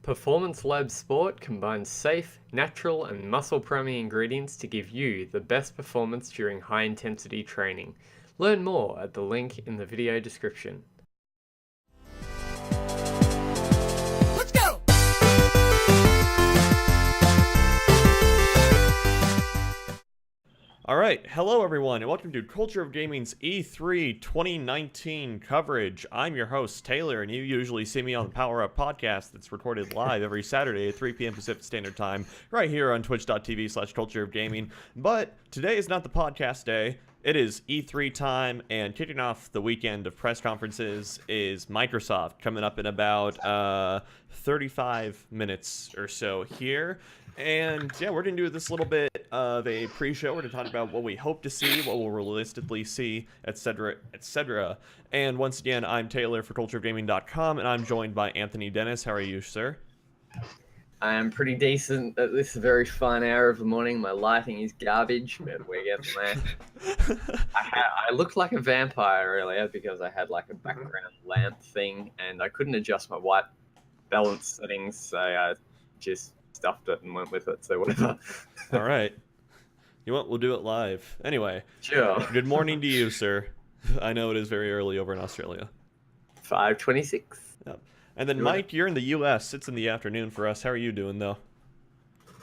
Performance Lab Sport combines safe, natural, and muscle-priming ingredients to give you the best performance during high-intensity training. Learn more at the link in the video description. Let's go! Alright, hello everyone, and welcome to Culture of Gaming's E3 2019 coverage. I'm your host, Taylor, and you usually see me on the Power Up podcast that's recorded live every Saturday at 3 p.m. Pacific Standard Time, right here on twitch.tv/cultureofgaming. But today is not the podcast day. It is E3 time, and kicking off the weekend of press conferences is Microsoft, coming up in about 35 minutes or so here. And yeah, we're going to do this little bit of a pre-show. We're going to talk about what we hope to see, what we'll realistically see, etc., etc. And once again, I'm Taylor for cultureofgaming.com, and I'm joined by Anthony Dennis. How are you, sir? I am pretty decent at this very fine hour of the morning. My lighting is garbage, but we're getting there. I looked like a vampire earlier because I had like a background lamp thing, and I couldn't adjust my white balance settings, so I just stuffed it and went with it, so whatever. All right. You know what? We'll do it live. Anyway. Sure. Good morning to you, sir. I know it is very early over in Australia. 5:26. Yep. And then, Mike, you're in the U.S. It's in the afternoon for us. How are you doing, though?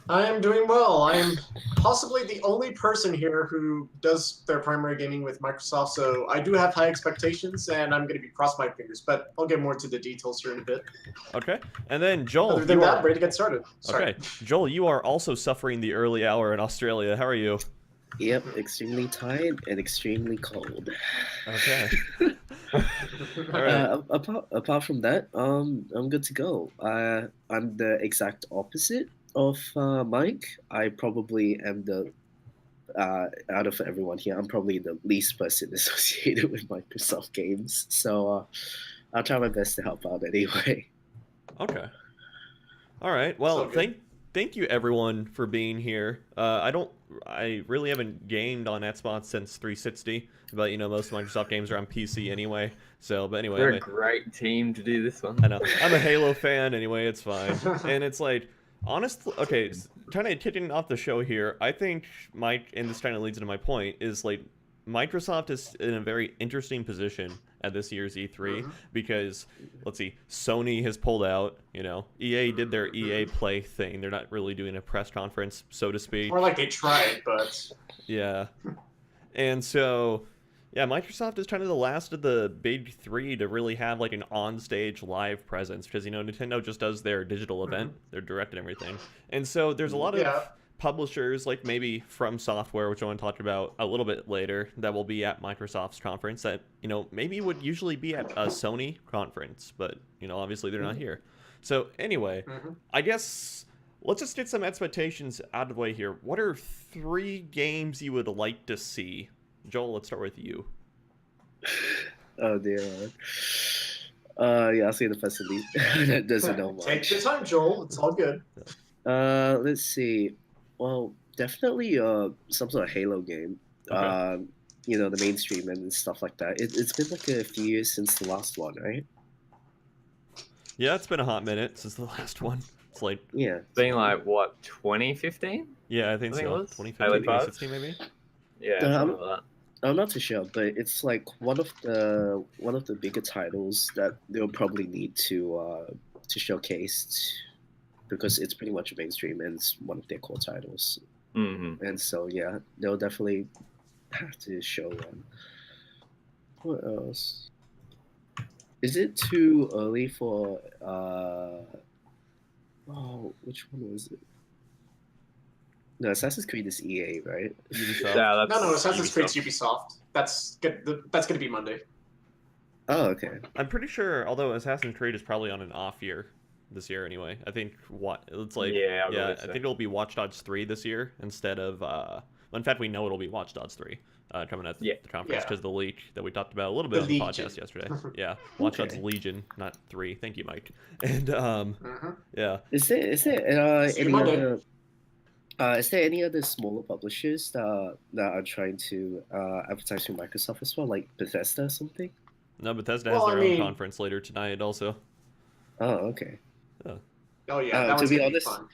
I am doing well. I am possibly the only person here who does their primary gaming with Microsoft, so I do have high expectations, and I'm going to be cross my fingers, but I'll get more into the details here in a bit. Okay. And then, Joel, Other than that, ready to get started. Sorry. Okay. Joel, you are also suffering the early hour in Australia. How are you? Yep, extremely tired and extremely cold. Okay. All right. Apart from that, I'm good to go. I'm the exact opposite of Mike. I probably am the out of everyone here, I'm probably the least person associated with Microsoft games. So I'll try my best to help out anyway. Okay. All right. Well, thank you everyone for being here. I really haven't gamed on Xbox since 360, but most of Microsoft games are on PC anyway. So, but anyway, we're a great team to do this one. I know. I'm a Halo fan anyway. It's fine. And it's like, honestly, okay, kind of kicking off the show here. I think Mike, and this kind of leads into my point, is like Microsoft is in a very interesting position at this year's E3 because, let's see, Sony has pulled out, EA did their EA Play thing. They're not really doing a press conference, so to speak. More like they tried, but... Yeah. And so, yeah, Microsoft is kind of the last of the big three to really have like an on-stage live presence because, Nintendo just does their digital event, their direct and everything. And so there's a lot of publishers like maybe From Software, which I want to talk about a little bit later, that will be at Microsoft's conference that, maybe would usually be at a Sony conference, but, obviously they're not here. So anyway, I guess let's just get some expectations out of the way here. What are 3 games you would like to see? Joel, let's start with you. Oh dear. Yeah, I'll say the Phantasy. That doesn't know much. Take your time, Joel. It's all good. Let's see. Well, definitely some sort of Halo game. Okay. The mainstream and stuff like that. It's been like a few years since the last one, right? Yeah, it's been a hot minute since the last one. It's like been like what, 2015? Yeah, I think so. It was 2015, 2016 maybe. Yeah, something like that. I'm not too sure, but it's like one of the bigger titles that they'll probably need to showcase because it's pretty much mainstream and it's one of their core titles. And so yeah, they'll definitely have to show one. What else? Is it too early for which one was it? No, Assassin's Creed is EA, right? Ubisoft. Yeah, No, Assassin's Creed's Ubisoft. That's going to be Monday. Oh, okay. I'm pretty sure, although Assassin's Creed is probably on an off year this year anyway. I think it's like I think it'll be Watch Dogs 3 this year instead of in fact we know it'll be Watch Dogs 3 coming at the conference because the leak that we talked about a little bit on the podcast yesterday. Yeah, Watch Dogs Legion, not 3. Thank you, Mike. And yeah. Is there any other smaller publishers that are trying to advertise for Microsoft as well, like Bethesda or something? No, Bethesda has their own conference later tonight also. Oh, okay. Oh yeah, that To one's be gonna be honest, fun.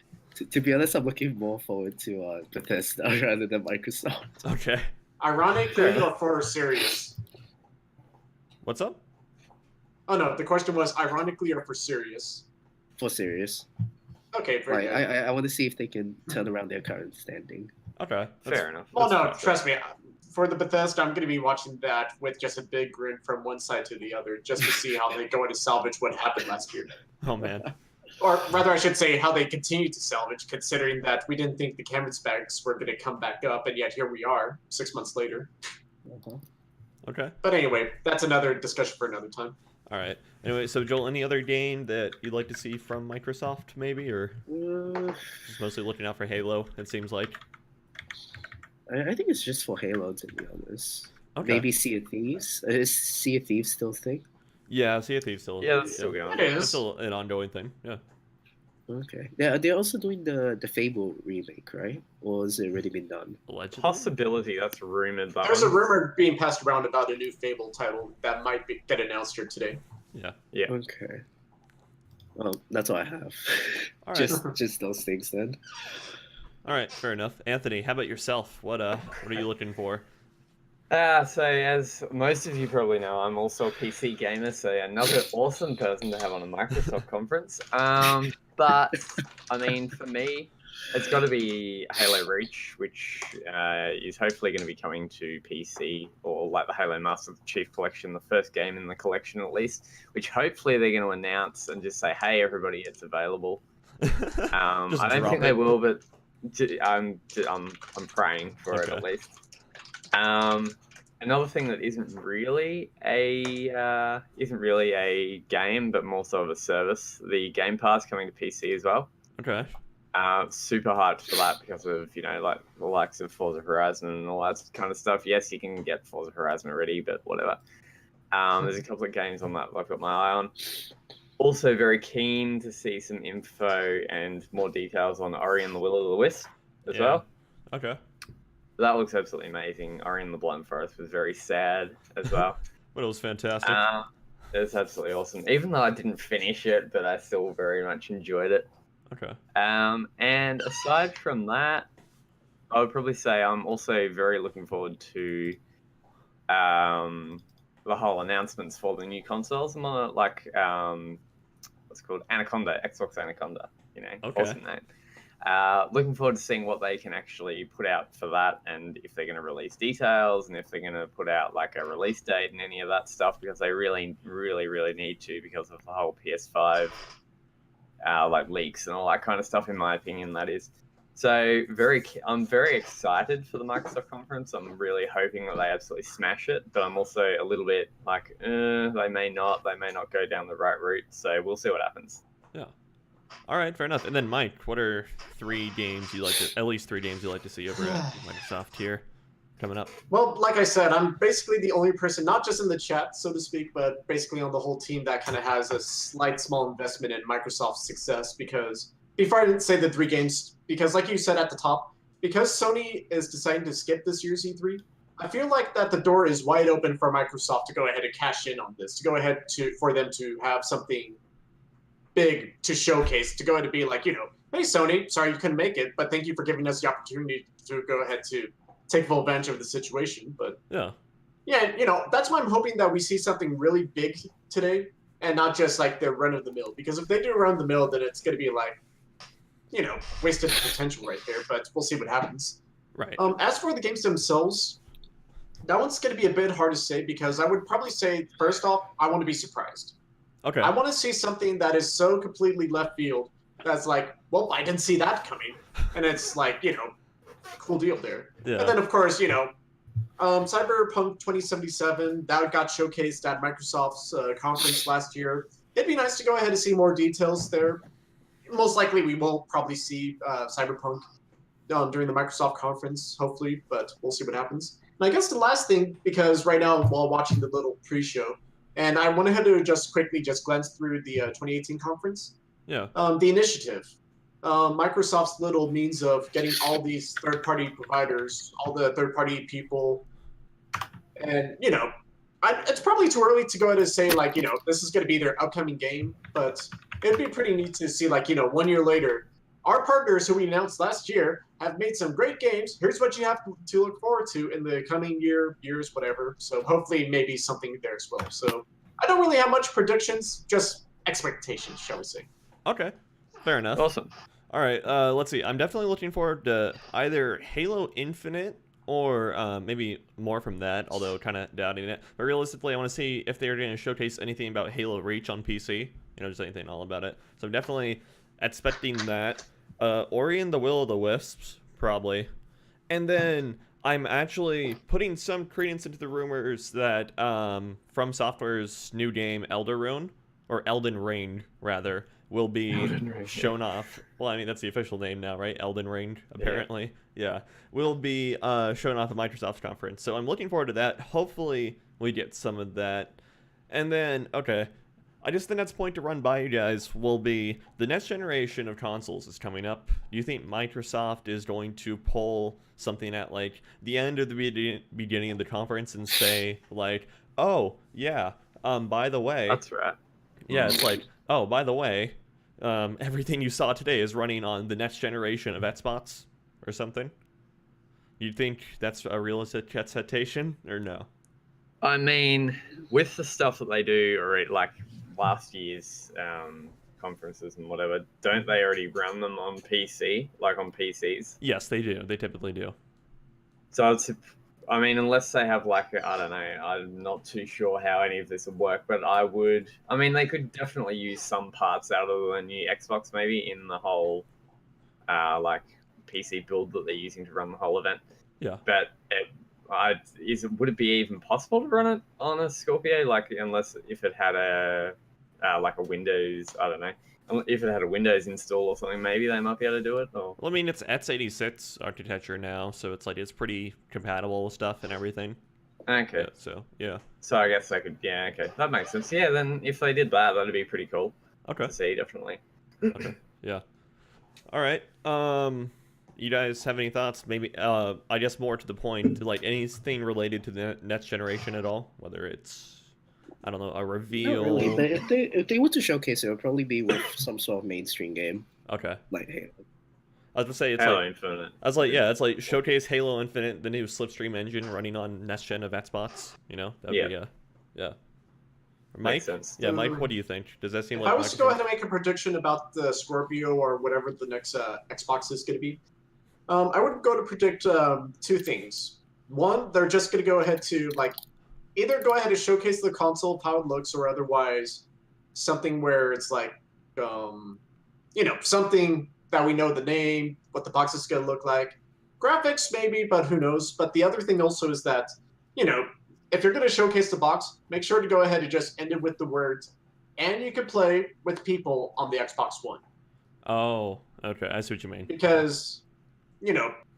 to be honest, I'm looking more forward to Bethesda rather than Microsoft. Okay. Ironically, or for serious? What's up? Oh no, the question was ironically or for serious. For serious. Okay, very Like, good. I want to see if they can turn around their current standing. Okay. Fair enough. Well, no, that's trust me. For the Bethesda, I'm going to be watching that with just a big grin from one side to the other, just to see how they go in to salvage what happened last year. Oh man. Or rather, I should say, how they continue to salvage, considering that we didn't think the camera specs were going to come back up, and yet here we are, 6 months later. Uh-huh. Okay. But anyway, that's another discussion for another time. All right. Anyway, so Joel, any other game that you'd like to see from Microsoft, maybe, or just mostly looking out for Halo? It seems like. I think it's just for Halo, to be honest. Okay. Maybe Sea of Thieves. Is Sea of Thieves still a thing? Yeah, Sea of Thieves still. Yeah, that's still going. It It's is. still an ongoing thing. Yeah. Okay. Yeah, they're also doing the Fable remake, right? Or has it already been done? Allegedly. Possibility, that's rumored. There's a rumor being passed around about a new Fable title that might get announced here today. Yeah. Yeah. Okay. Well, that's all I have. All right. Just those things then. All right. Fair enough. Anthony, how about yourself? What are you looking for? So as most of you probably know, I'm also a PC gamer, so another awesome person to have on a Microsoft conference. But I mean, for me, it's got to be Halo Reach, which is hopefully going to be coming to PC, or like the Halo Master Chief Collection, the first game in the collection at least, which hopefully they're going to announce and just say, "Hey, everybody, it's available." I don't think they will, but I'm praying for it at least. Another thing that isn't really a game, but more so of a service. The Game Pass coming to PC as well. Okay. Super hyped for that because of like the likes of Forza Horizon and all that kind of stuff. Yes, you can get Forza Horizon already, but whatever. There's a couple of games on that I've got my eye on. Also, very keen to see some info and more details on Ori and the Will of the Wisp as well. Okay. That looks absolutely amazing. Ori and the Blind Forest was very sad as well. But it was fantastic. It's absolutely awesome. Even though I didn't finish it, but I still very much enjoyed it. Okay. And aside from that, I would probably say I'm also very looking forward to the whole announcements for the new consoles. I'm on like what's it called Anaconda, Xbox Anaconda. Okay. Awesome name. Looking forward to seeing what they can actually put out for that, and if they're going to release details, and if they're going to put out like a release date and any of that stuff, because they really, really, really need to, because of the whole PS5 like leaks and all that kind of stuff. In my opinion, that is. So I'm very excited for the Microsoft conference. I'm really hoping that they absolutely smash it, but I'm also a little bit like, they may not go down the right route. So we'll see what happens. Yeah. All right, fair enough. And then Mike, what are at least 3 games you like to see over at Microsoft here coming up? Well, like I said, I'm basically the only person, not just in the chat, so to speak, but basically on the whole team that kind of has a small investment in Microsoft's success. Because before I didn't say the 3 games, because like you said at the top, because Sony is deciding to skip this year's E3, I feel like that the door is wide open for Microsoft to go ahead and cash in on this, to go ahead for them to have something big to showcase, to go ahead and be like, hey Sony, sorry you couldn't make it, but thank you for giving us the opportunity to go ahead to take full advantage of the situation. But yeah, that's why I'm hoping that we see something really big today, and not just like the run of the mill. Because if they do run of the mill, then it's going to be like, wasted potential right there. But we'll see what happens. Right. As for the games themselves, that one's going to be a bit hard to say, because I would probably say, first off, I want to be surprised. Okay. I want to see something that is so completely left field that's like, well, I didn't see that coming. And it's like, cool deal there. Yeah. And then, of course, Cyberpunk 2077, that got showcased at Microsoft's conference last year. It'd be nice to go ahead and see more details there. Most likely we will probably see Cyberpunk during the Microsoft conference, hopefully, but we'll see what happens. And I guess the last thing, because right now while watching the little pre-show, and I went ahead to just quickly glance through the 2018 conference. Yeah. The initiative. Microsoft's little means of getting all these third-party providers, all the third-party people, and, It's probably too early to go ahead and say, like, this is going to be their upcoming game, but it'd be pretty neat to see, like, 1 year later, our partners who we announced last year have made some great games. Here's what you have to look forward to in the coming years, whatever. So hopefully maybe something there as well. So I don't really have much predictions, just expectations, shall we say. Okay, fair enough. Awesome. All right, let's see. I'm definitely looking forward to either Halo Infinite or maybe more from that, although kind of doubting it. But realistically, I want to see if they're going to showcase anything about Halo Reach on PC. Just anything all about it. So I'm definitely expecting that. Ori and the Will of the Wisps, probably. And then I'm actually putting some credence into the rumors that From Software's new game, Elden Ring, rather, will be shown off. Well, I mean, that's the official name now, right? Elden Ring, apparently. Yeah. Will be shown off at Microsoft's conference. So I'm looking forward to that. Hopefully we get some of that. And then, okay, I guess the next point to run by you guys will be the next generation of consoles is coming up. Do you think Microsoft is going to pull something at, like, the end of the beginning of the conference and say, like, oh, yeah, by the way... That's right. Yeah, it's like, oh, by the way, everything you saw today is running on the next generation of Xbox or something? You think that's a realistic expectation or no? I mean, with the stuff that they do, or like last year's conferences and whatever, don't they already run them on PC, like on PCs? Yes, they do. They typically do. So it's, I mean, unless they have like, I don't know, I'm not too sure how any of this would work, but they could definitely use some parts out of the new Xbox maybe in the whole, like, PC build that they're using to run the whole event. Yeah. But would it be even possible to run it on a Scorpio? Like, if it had a Windows, I don't know. If it had a Windows install or something, maybe they might be able to do it. Or... Well, I mean, it's x86 architecture now, so it's pretty compatible with stuff and everything. Okay. Yeah. So I guess I could, yeah, okay. That makes sense. Yeah, then if they did that, that'd be pretty cool. Okay. To see, definitely. Okay, yeah. All right. You guys have any thoughts? Maybe, I guess more to the point, like anything related to the next generation at all? Whether it's... I don't know, a reveal. Not really, but if they were to showcase it, would probably be with some sort of mainstream game. Okay. Like Halo. I was gonna say it's Halo like Infinite. I was like, yeah, it's like showcase Halo Infinite, the new Slipstream engine running on next gen of Xbox. That'd be yeah. Mike, Makes sense. Yeah, Mike, what do you think? Does that seem like? If I was to go ahead and make a prediction about the Scorpio or whatever the next Xbox is going to be, I would go to predict two things. One, they're just going to go ahead to either go ahead and showcase the console, how it looks, or otherwise something where it's like, something that we know the name, what the box is going to look like. Graphics, maybe, but who knows. But the other thing also is that, if you're going to showcase the box, make sure to go ahead and just end it with the words, and you can play with people on the Xbox One. Oh, okay. I see what you mean. Because,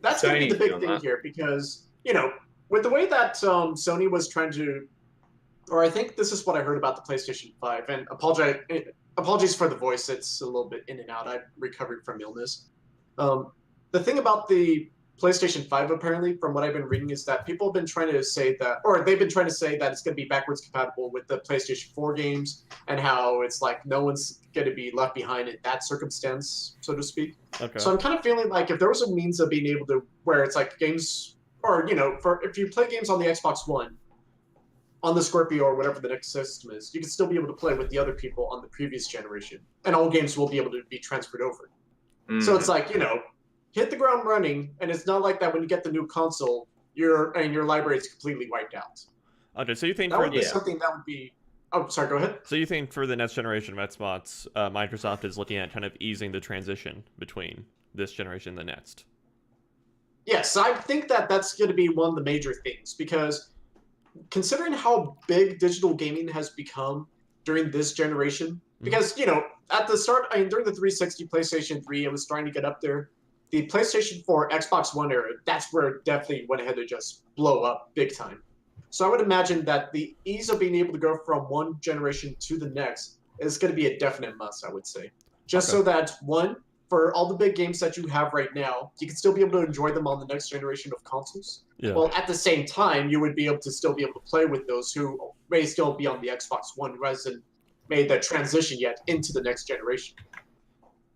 that's going to be the big thing here. Because, with the way that Sony was trying to, or I think this is what I heard about the PlayStation 5, and apologies for the voice, it's a little bit in and out. I recovered from illness. The thing about the PlayStation 5, apparently, from what I've been reading, is that people have been trying to say that, or they've been trying to say that it's going to be backwards compatible with the PlayStation 4 games, and how it's like no one's going to be left behind in that circumstance, so to speak. Okay. So I'm kind of feeling like if there was a means of being able to, where it's like games, or, if you play games on the Xbox One, on the Scorpio or whatever the next system is, you can still be able to play with the other people on the previous generation, and all games will be able to be transferred over. Mm. So it's like, hit the ground running, and it's not like that when you get the new console, your library is completely wiped out. Okay, so you think that would be something that would be... Oh, sorry, go ahead. So you think for the next generation of Xbox, Microsoft is looking at kind of easing the transition between this generation and the next? Yes, I think that that's going to be one of the major things, because considering how big digital gaming has become during this generation, because, at the start, during the 360, PlayStation 3, it was starting to get up there. The PlayStation 4, Xbox One era, that's where it definitely went ahead to just blow up big time. So I would imagine that the ease of being able to go from one generation to the next is going to be a definite must, I would say. Just so that, one, for all the big games that you have right now, you can still be able to enjoy them on the next generation of consoles. Yeah. Well, at the same time, you would be able to play with those who may still be on the Xbox One who hasn't made that transition yet into the next generation.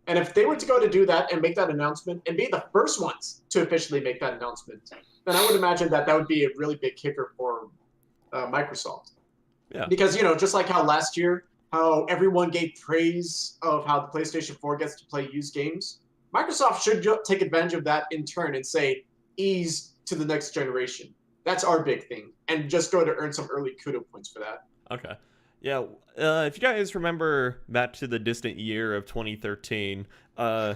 And if they were to go to do that and make that announcement and be the first ones to officially make that announcement, then I would imagine that would be a really big kicker for Microsoft. Yeah. Because, just like how last year, how everyone gave praise of how the PlayStation 4 gets to play used games, Microsoft should take advantage of that in turn and say, ease to the next generation. That's our big thing. And just go to earn some early kudo points for that. Okay. Yeah, if you guys remember back to the distant year of 2013, A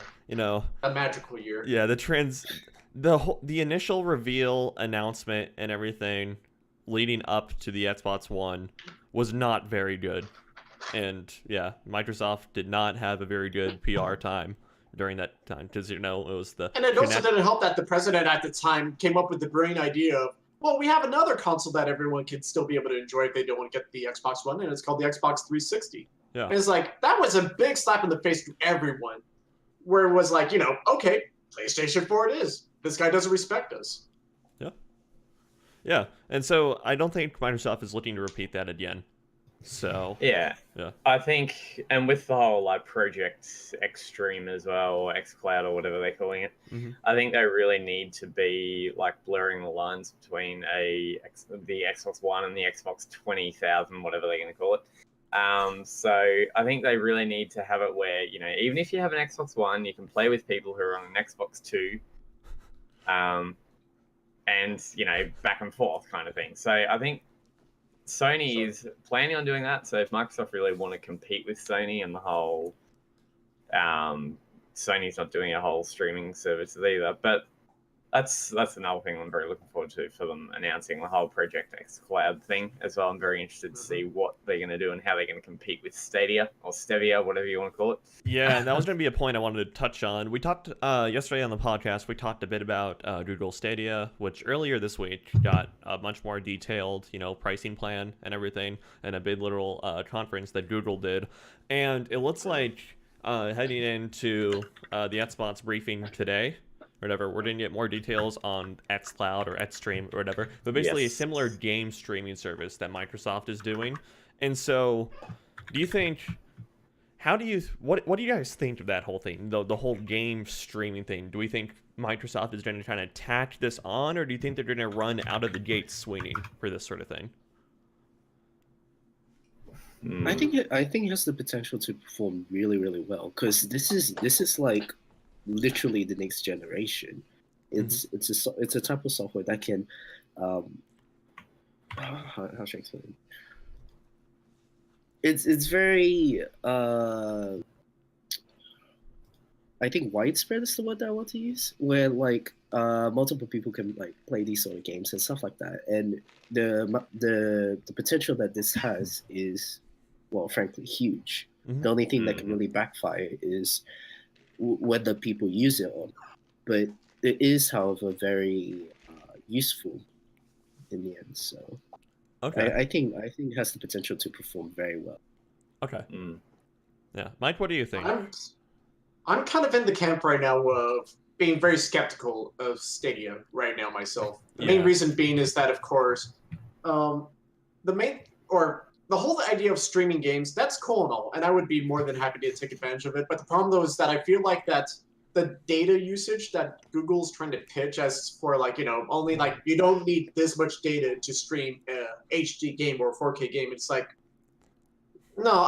magical year. Yeah, the initial reveal announcement and everything leading up to the Xbox One was not very good. And yeah, Microsoft did not have a very good PR time during that time because it was the. And it also didn't help that the president at the time came up with the brilliant idea of, well, we have another console that everyone can still be able to enjoy if they don't want to get the Xbox One, and it's called the Xbox 360. Yeah. And it's like, that was a big slap in the face to everyone, where it was like, okay, PlayStation 4 it is. This guy doesn't respect us. Yeah, and so I don't think Microsoft is looking to repeat that again. So yeah, I think, and with the whole Project Extreme as well, or xCloud or whatever they're calling it, I think they really need to be blurring the lines between the Xbox One and the Xbox 20,000, whatever they're going to call it. So I think they really need to have it where even if you have an Xbox One, you can play with people who are on an Xbox 2, and back and forth kind of thing. So I think Sony is planning on doing that. So if Microsoft really want to compete with Sony and the whole, Sony's not doing a whole streaming services either. But that's another thing I'm very looking forward to for them announcing the whole Project X Cloud thing as well. I'm very interested to see what they're going to do and how they're going to compete with Stadia or Stevia, whatever you want to call it. Yeah, that was going to be a point I wanted to touch on. We talked yesterday on the podcast. We talked a bit about Google Stadia, which earlier this week got a much more detailed, pricing plan and everything, and a big little conference that Google did. And it looks like heading into the Xbox briefing today, or whatever, we're going to get more details on xCloud or xStream or whatever, but basically a similar game streaming service that Microsoft is doing. And so, do you think, what do you guys think of that whole thing, the whole game streaming thing? Do we think Microsoft is going to try to tack this on, or do you think they're going to run out of the gate swinging for this sort of thing? I think it has the potential to perform really, really well, because this is like literally the next generation. It's a type of software that can how should I explain? It's very I think widespread is the word that I want to use, where multiple people can play these sort of games and stuff like that. And the potential that this has is, well, frankly, huge. The only thing that can really backfire is whether people use it or not. But it is, however, very useful in the end. So okay, I think it has the potential to perform very well. Okay. Yeah, Mike, what do you think? I'm kind of in the camp right now of being very skeptical of Stadia right now myself. The main reason being is that, of course, the whole idea of streaming games, that's cool and all, and I would be more than happy to take advantage of it. But the problem, though, is that I feel like that the data usage that Google's trying to pitch as for only you don't need this much data to stream a HD game or a 4K game. It's like, no,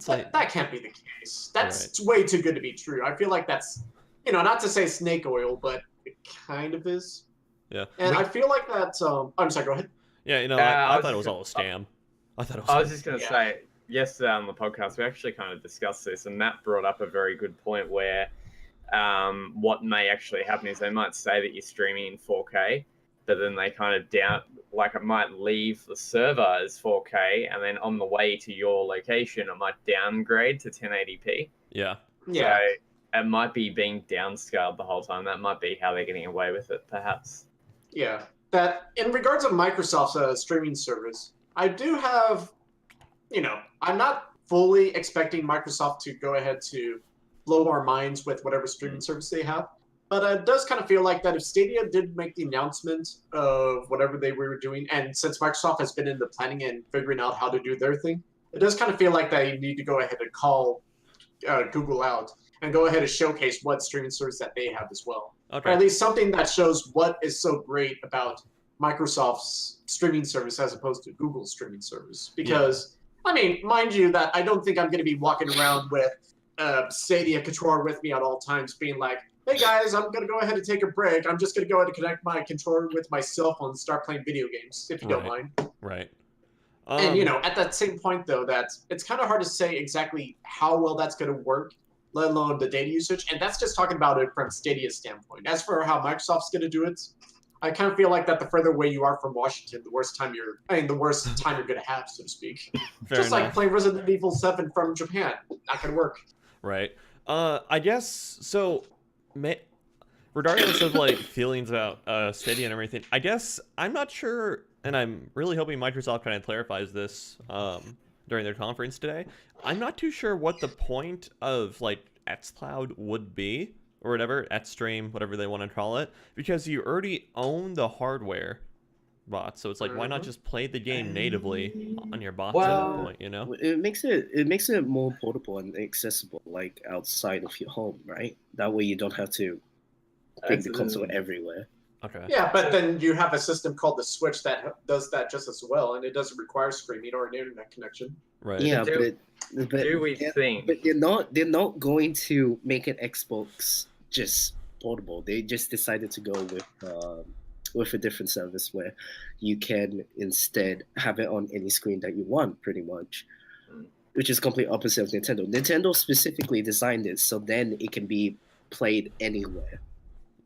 that can't be the case. That's way too good to be true. I feel like that's, not to say snake oil, but it kind of is. Yeah. And I feel like that. I'm sorry. Go ahead. Yeah, I thought it was all a scam. I was just going to say, yesterday on the podcast, we actually kind of discussed this, and Matt brought up a very good point where what may actually happen is they might say that you're streaming in 4K, but then they kind of it might leave the server as 4K, and then on the way to your location, it might downgrade to 1080p. Yeah. Yeah. So it might be being downscaled the whole time. That might be how they're getting away with it, perhaps. Yeah. That, in regards of Microsoft's streaming service, I do have, I'm not fully expecting Microsoft to go ahead to blow our minds with whatever streaming service they have. But it does kind of feel like that if Stadia did make the announcement of whatever they were doing, and since Microsoft has been in the planning and figuring out how to do their thing, it does kind of feel like they need to go ahead and call Google out and go ahead and showcase what streaming service that they have as well. Okay. Or at least something that shows what is so great about Microsoft's streaming service as opposed to Google's streaming service. Because, I mean, mind you, that I don't think I'm going to be walking around with Stadia controller with me at all times, being like, hey guys, I'm going to go ahead and take a break. I'm just going to go ahead and connect my controller with my cell phone and start playing video games, if you don't mind. Right. And, you know, at that same point, though, that it's kind of hard to say exactly how well that's going to work, let alone the data usage. And that's just talking about it from Stadia's standpoint. As for how Microsoft's going to do it, I kind of feel like that the further away you are from Washington, the worse time you're going to have, so to speak. Fair just enough. like playing Resident Evil 7 from Japan. Not going to work. Right. I guess, so, regardless of, like, feelings about Stadia and everything, I guess I'm not sure, and I'm really hoping Microsoft kind of clarifies this during their conference today. I'm not too sure what the point of, like, xCloud would be, or whatever, xStream, whatever they want to call it, because you already own the hardware bots, so it's like, why not just play the game natively on your bots at that point, you know? It makes it more portable and accessible, like outside of your home, right? That way you don't have to bring the console everywhere. Okay. Yeah, but then you have a system called the Switch that does that just as well, and it doesn't require streaming or an internet connection. Right. Yeah, Do we they're- think? But they're not going to make an Xbox just portable. They just decided to go with a different service where you can instead have it on any screen that you want, pretty much, which is complete opposite of Nintendo. Nintendo specifically designed it so then it can be played anywhere.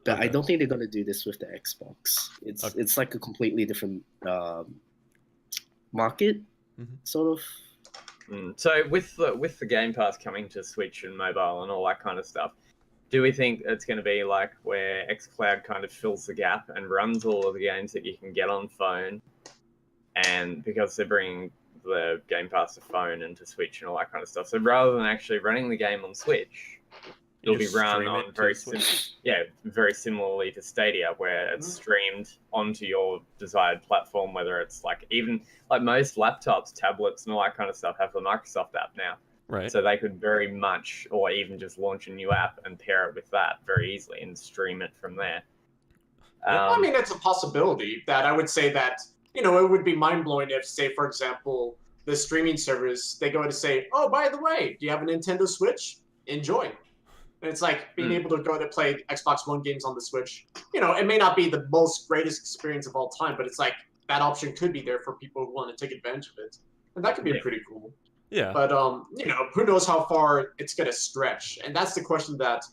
But I don't think they're gonna do this with the Xbox. It's like a completely different market, sort of. So with the Game Pass coming to Switch and mobile and all that kind of stuff, do we think it's going to be like where xCloud kind of fills the gap and runs all of the games that you can get on phone, and because they're bringing the Game Pass to phone and to Switch and all that kind of stuff, so rather than actually running the game on Switch, it'll be run on very similarly to Stadia, where it's streamed onto your desired platform, whether it's like even like most laptops, tablets, and all that kind of stuff have the Microsoft app now. Right. So they could very much, or even just launch a new app and pair it with that very easily and stream it from there. I mean, it's a possibility that I would say that, you know, it would be mind-blowing if, say, for example, the streaming service, they go to say, oh, by the way, do you have a Nintendo Switch? Enjoy. And it's like being able to go to play Xbox One games on the Switch. You know, it may not be the most greatest experience of all time, but it's like that option could be there for people who want to take advantage of it. And that could be pretty cool. Yeah. But, you know, who knows how far it's going to stretch. And that's the question that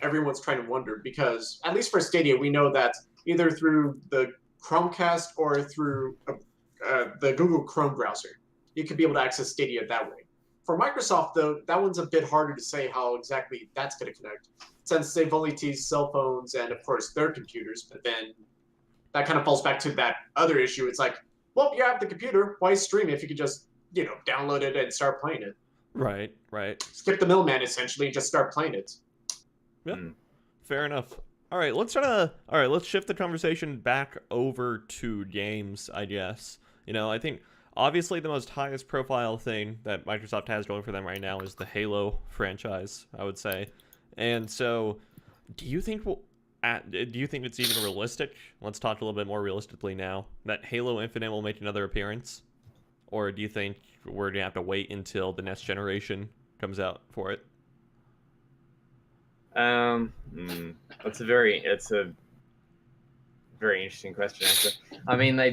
everyone's trying to wonder, because at least for Stadia, we know that either through the Chromecast or through the Google Chrome browser, you could be able to access Stadia that way. For Microsoft, though, that one's a bit harder to say how exactly that's going to connect, since they've only teased cell phones and, of course, their computers. But then that kind of falls back to that other issue. It's like, well, you have the computer. Why stream if you could just, you know, download it and start playing it? Right. Skip the middleman, essentially, and just start playing it. Yeah. Fair enough. All right, let's shift the conversation back over to games, I guess. You know, I think obviously the most highest profile thing that Microsoft has going for them right now is the Halo franchise, I would say. And so, do you think it's even realistic? Let's talk a little bit more realistically now, that Halo Infinite will make another appearance? Or do you think we're going to have to wait until the next generation comes out for it? It's a very interesting question, actually. I mean, they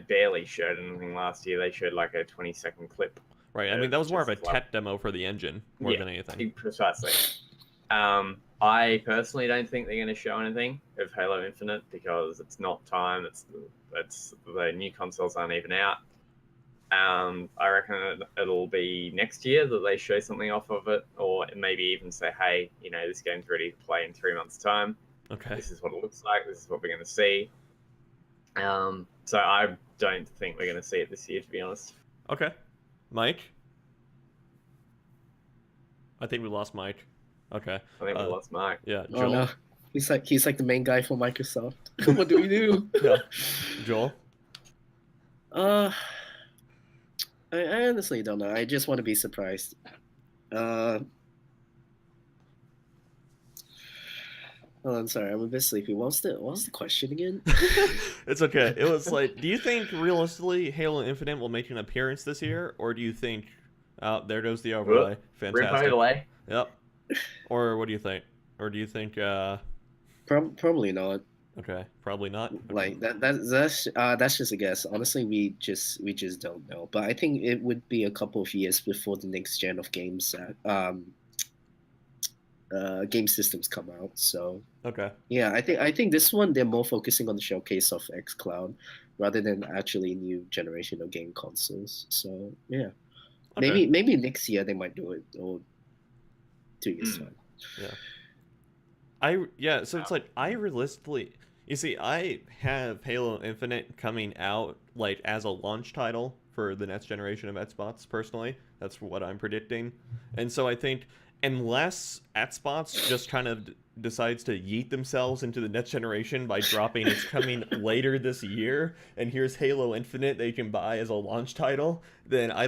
barely showed anything last year. They showed like a 20-second clip. Right, I mean, that was more of a tech demo for the engine, more than anything. Precisely. I personally don't think they're going to show anything of Halo Infinite, because it's not time. It's the new consoles aren't even out. I reckon it'll be next year that they show something off of it, or maybe even say, hey, you know, this game's ready to play in 3 months' time. Okay. This is what it looks like. This is what we're going to see. So I don't think we're going to see it this year, to be honest. Okay. Mike? I think we lost Mike. Okay. I think we lost Mark. Yeah, Oh Joel. no, he's like the main guy for Microsoft. What do we do? Yeah, Joel. Uh, I honestly don't know. I just want to be surprised. Uh, oh, I'm sorry, I'm a bit sleepy. What was the question again? It's okay. It was like, do you think realistically Halo Infinite will make an appearance this year, or do you think? Oh, there goes the overlay. Rip Fantastic. overlay. Yep. Or what do you think? Or do you think? Probably not. Okay, probably not. Okay. Like that's just a guess. Honestly, we just don't know. But I think it would be a couple of years before the next gen of games game systems come out. So Okay. yeah, I think this one they're more focusing on the showcase of xCloud rather than actually new generation of game consoles. So yeah, Okay. maybe next year they might do it, or 2 years time. Yeah. So it's like I realistically, you see, I have Halo Infinite coming out like as a launch title for the next generation of Xbox. Personally, that's what I'm predicting, and so I think unless Xbox just kind of decides to yeet themselves into the next generation by dropping it's coming later this year, and here's Halo Infinite they can buy as a launch title, then I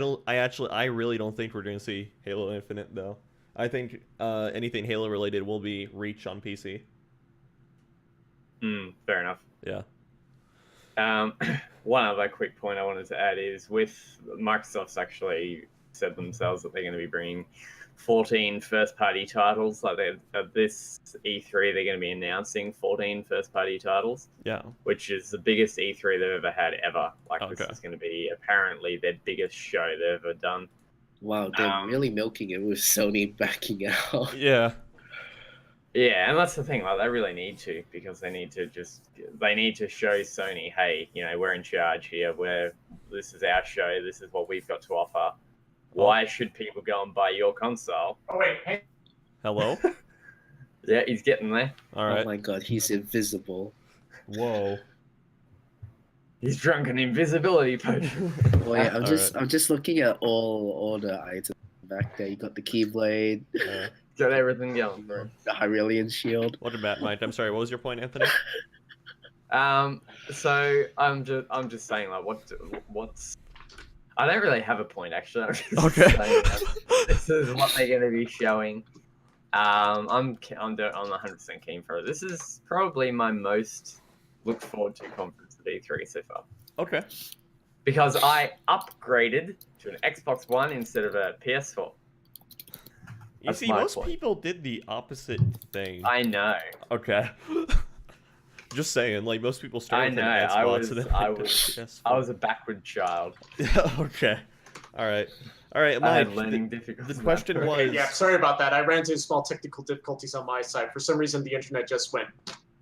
really don't think we're going to see Halo Infinite though. I think anything Halo related will be Reach on PC. Fair enough. Yeah. One other quick point I wanted to add is with Microsoft's actually said themselves that they're going to be bringing 14 first-party titles. Like at this E3, they're going to be announcing 14 first-party titles. Yeah. Which is the biggest E3 they've ever had ever. Like Okay. This is going to be apparently their biggest show they've ever done. Wow, they're really milking it with Sony backing out. Yeah. Yeah, and that's the thing. Like they really need to, because they need to show Sony, hey, we're in charge here. This is our show. This is what we've got to offer. Why should people go and buy your console? Oh wait, hey. Hello. Yeah, he's getting there. All right. Oh my god, he's invisible. Whoa. He's drunk an invisibility potion. Oh yeah, I'm just looking at all the items back there. You got the Keyblade, Got everything going. the Hylian shield. Welcome back, Mike. I'm sorry. What was your point, Anthony? So I'm just saying, like, what's I don't really have a point, actually. I'm just Okay. saying that this is what they're going to be showing. I'm 100% keen for it. This is probably my most looked forward to conference at E3 so far. Okay. Because I upgraded to an Xbox One instead of a PS4. You That's see, my most point. people did the opposite thing. I know. Okay. Just saying, like most people started with an I Xbox and then I went to was PS4. a backward child. Okay. All right. Mike. I had learning difficulties. The question was. Yeah, sorry about that. I ran into small technical difficulties on my side. For some reason, the internet just went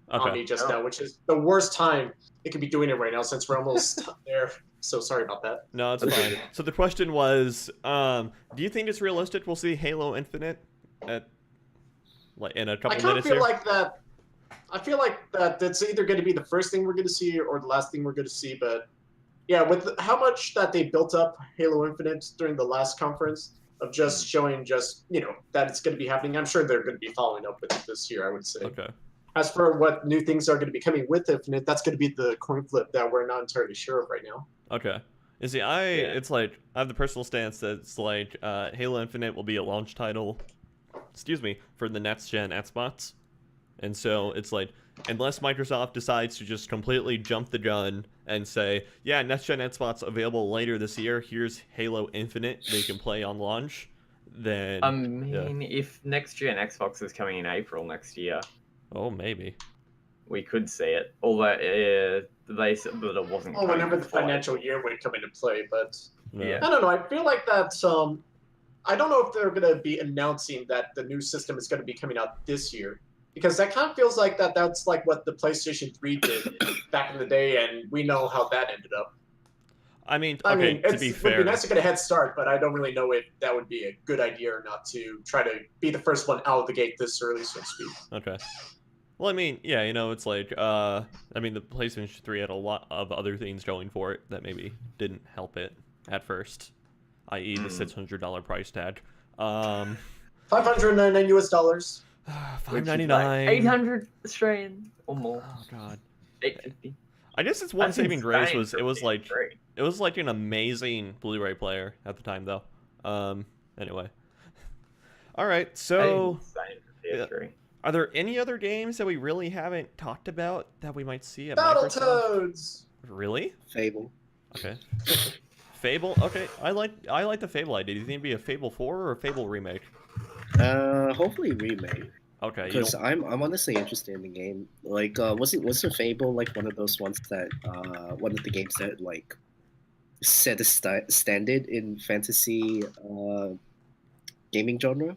on me just now, which is the worst time it could be doing it right now since we're almost there. So sorry about that. No, it's fine. So the question was, do you think it's realistic we'll see Halo Infinite in a couple I kind of minutes feel here? like that. I feel like that's either going to be the first thing we're going to see or the last thing we're going to see. But yeah, with how much that they built up Halo Infinite during the last conference of just showing that it's going to be happening, I'm sure they're going to be following up with it this year, I would say. Okay. As for what new things are going to be coming with Infinite, that's going to be the coin flip that we're not entirely sure of right now. Okay. You see, it's like I have the personal stance that it's like Halo Infinite will be a launch title, for the next gen Xbox, and so it's like unless Microsoft decides to just completely jump the gun and say, yeah, next gen Xbox available later this year, here's Halo Infinite they can play on launch, then I mean, if next gen Xbox is coming in April next year, maybe. we could see it. Although they said that it wasn't. Oh, whenever the coming financial year would come into play, but Yeah. I don't know. I feel like that. I don't know if they're going to be announcing that the new system is going to be coming out this year, because that kind of feels like that's like what the PlayStation 3 did back in the day, and we know how that ended up. I mean, to be it fair, would be nice to get a head start, but I don't really know if that would be a good idea or not to try to be the first one out of the gate this early, so to speak. Okay. Well, I mean, yeah, it's like, the PlayStation 3 had a lot of other things going for it that maybe didn't help it at first, i.e. the $600 price tag. $599 US. which is $5.99. like 800 Australian or more. Oh god. 850. I guess its one That's saving grace insane was for it was like PS3. it was like an amazing Blu-ray player at the time though. Anyway. All right, so Insane for PS3. are there any other games that we really haven't talked about that we might see at Microsoft? Battletoads. Really? Fable. Okay. Fable. Okay, I like the Fable idea. Do you think it'd be a Fable 4 or a Fable remake? Hopefully remake. Okay, you Because don't. I'm honestly interested in the game. Like, was the Fable like one of those ones that one of the games that like set a standard in fantasy gaming genre?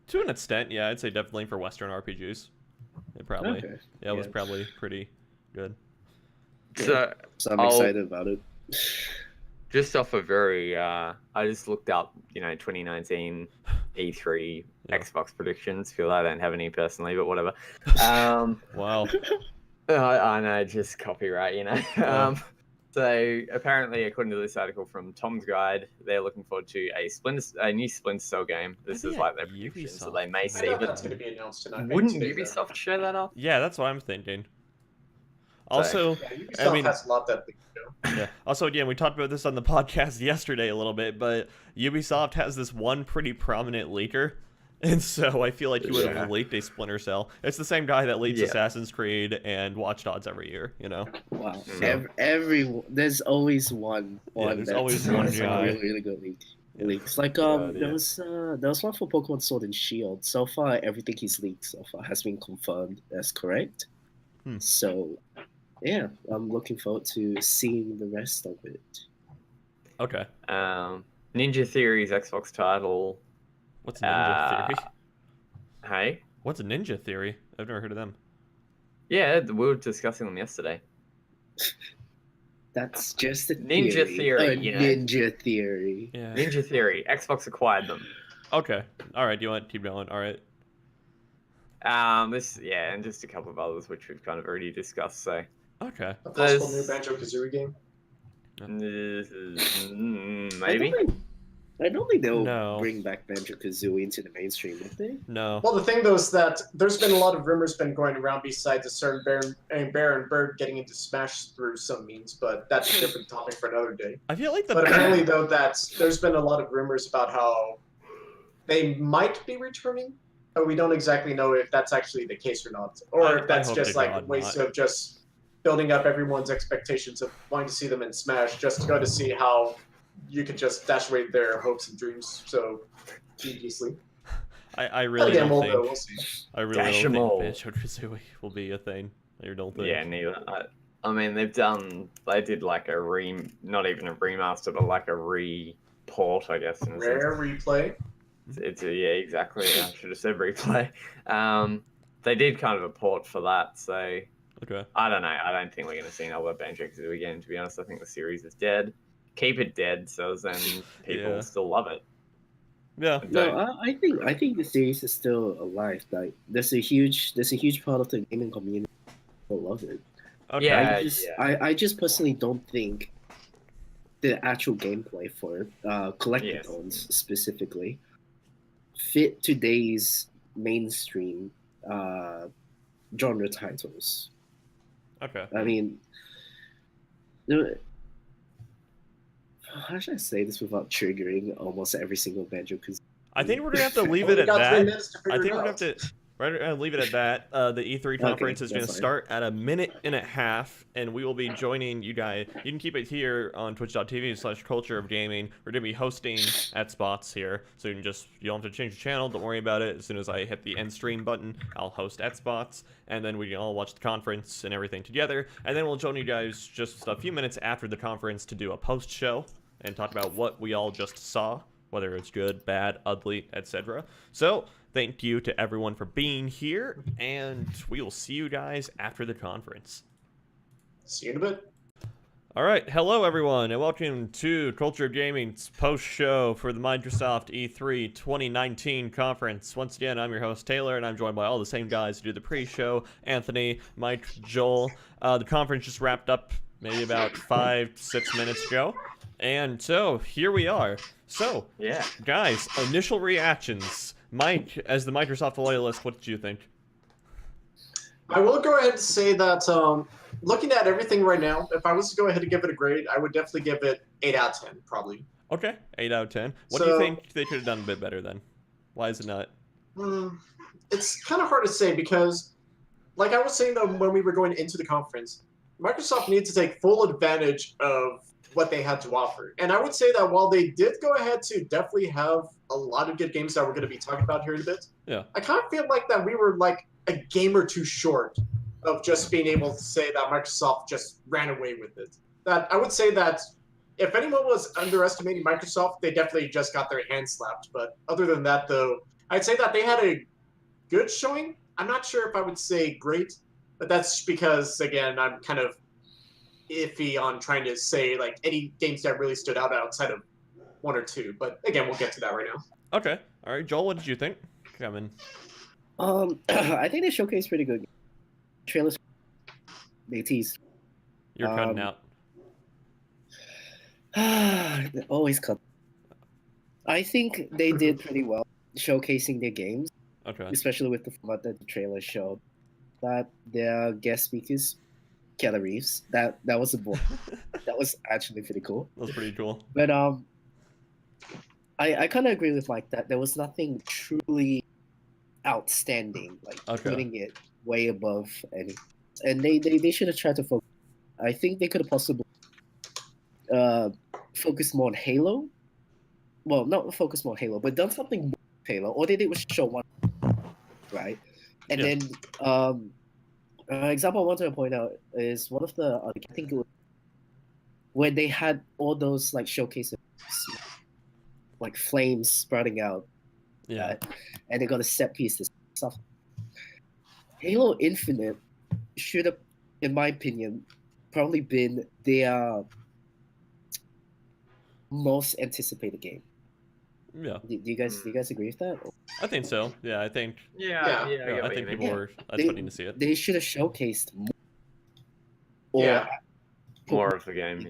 To an extent, yeah, I'd say definitely for Western RPGs. It probably, Okay. yeah, it was Yeah. probably pretty good. So, So I'm I'll- excited about it. just off a very, I just looked up, 2019 E3 Yeah. Xbox predictions. Feel I don't have any personally, but whatever. Wow. I know, just copyright, Yeah. So apparently, according to this article from Tom's Guide, they're looking forward to a new Splinter Cell game. This Maybe is a like their prediction, so Ubisoft they may I see. know But that's going to be announced tonight. maybe wouldn't today, though. Ubisoft show that off? Yeah, that's what I'm thinking. Also, Yeah, Ubisoft I mean, has a lot that they can do. yeah. Also, again, we talked about this on the podcast yesterday a little bit, but Ubisoft has this one pretty prominent leaker, and so I feel like he would have Yeah. leaked a Splinter Cell. It's the same guy that leaks Yeah. Assassin's Creed and Watch Dogs every year, you know? Wow. So- There's always one. Yeah, there's that's- always one that's, like, guy. really good Yeah. leaks. Like Yeah. there was one for Pokemon Sword and Shield. So far, everything he's leaked so far has been confirmed as correct. Hmm. So, yeah, I'm looking forward to seeing the rest of it. Okay. Ninja Theory's Xbox title. What's Ninja Theory? Hey, What's a Ninja Theory? I've never heard of them. yeah, we were discussing them yesterday. That's just a Ninja Theory, A you know. Ninja Theory. Yeah. Ninja Theory. Xbox acquired them. Okay. All right. Do you want to keep going? All right. And just a couple of others which we've kind of already discussed. So Okay. A possible There's- new Banjo-Kazooie game. maybe. I don't think they'll No. bring back Banjo-Kazooie into the mainstream, would they? No. Well, the thing though is that there's been a lot of rumors been going around besides a certain Bear and Bird getting into Smash through some means, but that's a different topic for another day. I feel like the. But apparently, though, there's been a lot of rumors about how they might be returning, but we don't exactly know if that's actually the case or not, or I if that's hope just to like God ways not. of just building up everyone's expectations of wanting to see them in Smash, just to go to see how you could just dash away their hopes and dreams so easily. I But really again, don't we'll think. see. I really Dash 'em don't all. think Banjo-Kazooie will be a thing. I don't think. Yeah, neither. I mean, they did like not even a remaster, but like a report, I guess. In a sense. Rare replay. Yeah, exactly. I should have said replay. They did kind of a port for that, so Okay. I don't know. I don't think we're going to see another Banjo-Kazooie game, to be honest. I think the series is dead. Keep it dead, so then people Yeah. still love it. Yeah. No, I think the series is still alive. Like there's a huge part of the gaming community who love it. Okay. Yeah. I just personally don't think the actual gameplay for collectathons specifically fit today's mainstream genre titles. Okay. I mean, how should I say this without triggering almost every single Banjo? Because I think we're gonna have to leave Only it at got 3 that. minutes to I figure think it we're gonna out. have to. We're gonna leave it at that. The E3 conference is that's gonna fine. start at 1.5 minutes, and we will be joining you guys. You can keep it here on twitch.tv/culture of gaming. We're gonna be hosting at spots here, so you don't have to change the channel. Don't worry about it. As soon as I hit the end stream button, I'll host at spots, and then we can all watch the conference and everything together. And then we'll join you guys just a few minutes after the conference to do a post show and talk about what we all just saw, whether it's good, bad, ugly, etc. So thank you to everyone for being here, and we will see you guys after the conference. See you in a bit. All right, hello everyone, and welcome to Culture of Gaming's post show for the Microsoft E3 2019 conference. Once again, I'm your host Taylor, and I'm joined by all the same guys who do the pre-show: Anthony, Mike, Joel. The conference just wrapped up maybe about 5-6 minutes ago. And so here we are. So, Yeah. guys, initial reactions. Mike, as the Microsoft loyalist, what did you think? I will go ahead and say that looking at everything right now, if I was to go ahead and give it a grade, I would definitely give it 8 out of 10, probably. Okay, 8 out of 10. What do you think they could have done a bit better then? Why is it not? It's kind of hard to say because, like I was saying when we were going into the conference, Microsoft needs to take full advantage of what they had to offer. And I would say that while they did go ahead to definitely have a lot of good games that we're going to be talking about here in a bit, Yeah. I kind of feel like that we were like a game or two short of just being able to say that Microsoft just ran away with it. That I would say that if anyone was underestimating Microsoft, they definitely just got their hands slapped. But other than that, though, I'd say that they had a good showing. I'm not sure if I would say great, but that's because, again, I'm kind of iffy on trying to say like any games that really stood out outside of one or two. But again, we'll get to that right now. Okay. All right, Joel, what did you think? Come in. I think they showcased pretty good trailers. They teased. You're cutting out. They always cut. I think they did pretty well showcasing their games, Okay. especially with the format that the trailer showed. That their guest speakers, Keanu Reeves, that was a boy. That was actually pretty cool. That was pretty cool. But I kind of agree with Mike that there was nothing truly outstanding, like putting it way above any. And they should have tried to focus. I think they could have possibly focused more on Halo. Well, not focus more on Halo, but done something more with Halo. All they did was show one, right? And then example I wanted to point out is one of the I think it was where they had all those like showcases, like flames sprouting out. Yeah. And they got a set piece this stuff. Halo Infinite should have, in my opinion, probably been their most anticipated game. Yeah. Do you guys agree with that? I think so. Yeah, I think. Yeah. I think people were expecting to see it. They should have showcased more. More of the game.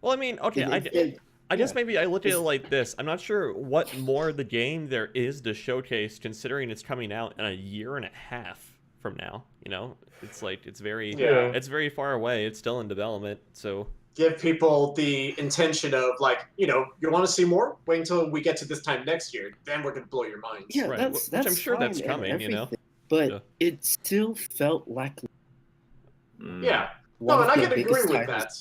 Well, I mean, okay, I guess maybe I look at it like this. I'm not sure what more of the game there is to showcase, considering it's coming out in a year and a half from now. You know, it's like it's very far away. It's still in development, so. Give people the intention of like, you want to see more? Wait until we get to this time next year. Then we're gonna blow your minds. Yeah, right. that's Which I'm sure fine that's coming. You know, but it still felt like. Yeah. No, and I can agree with that.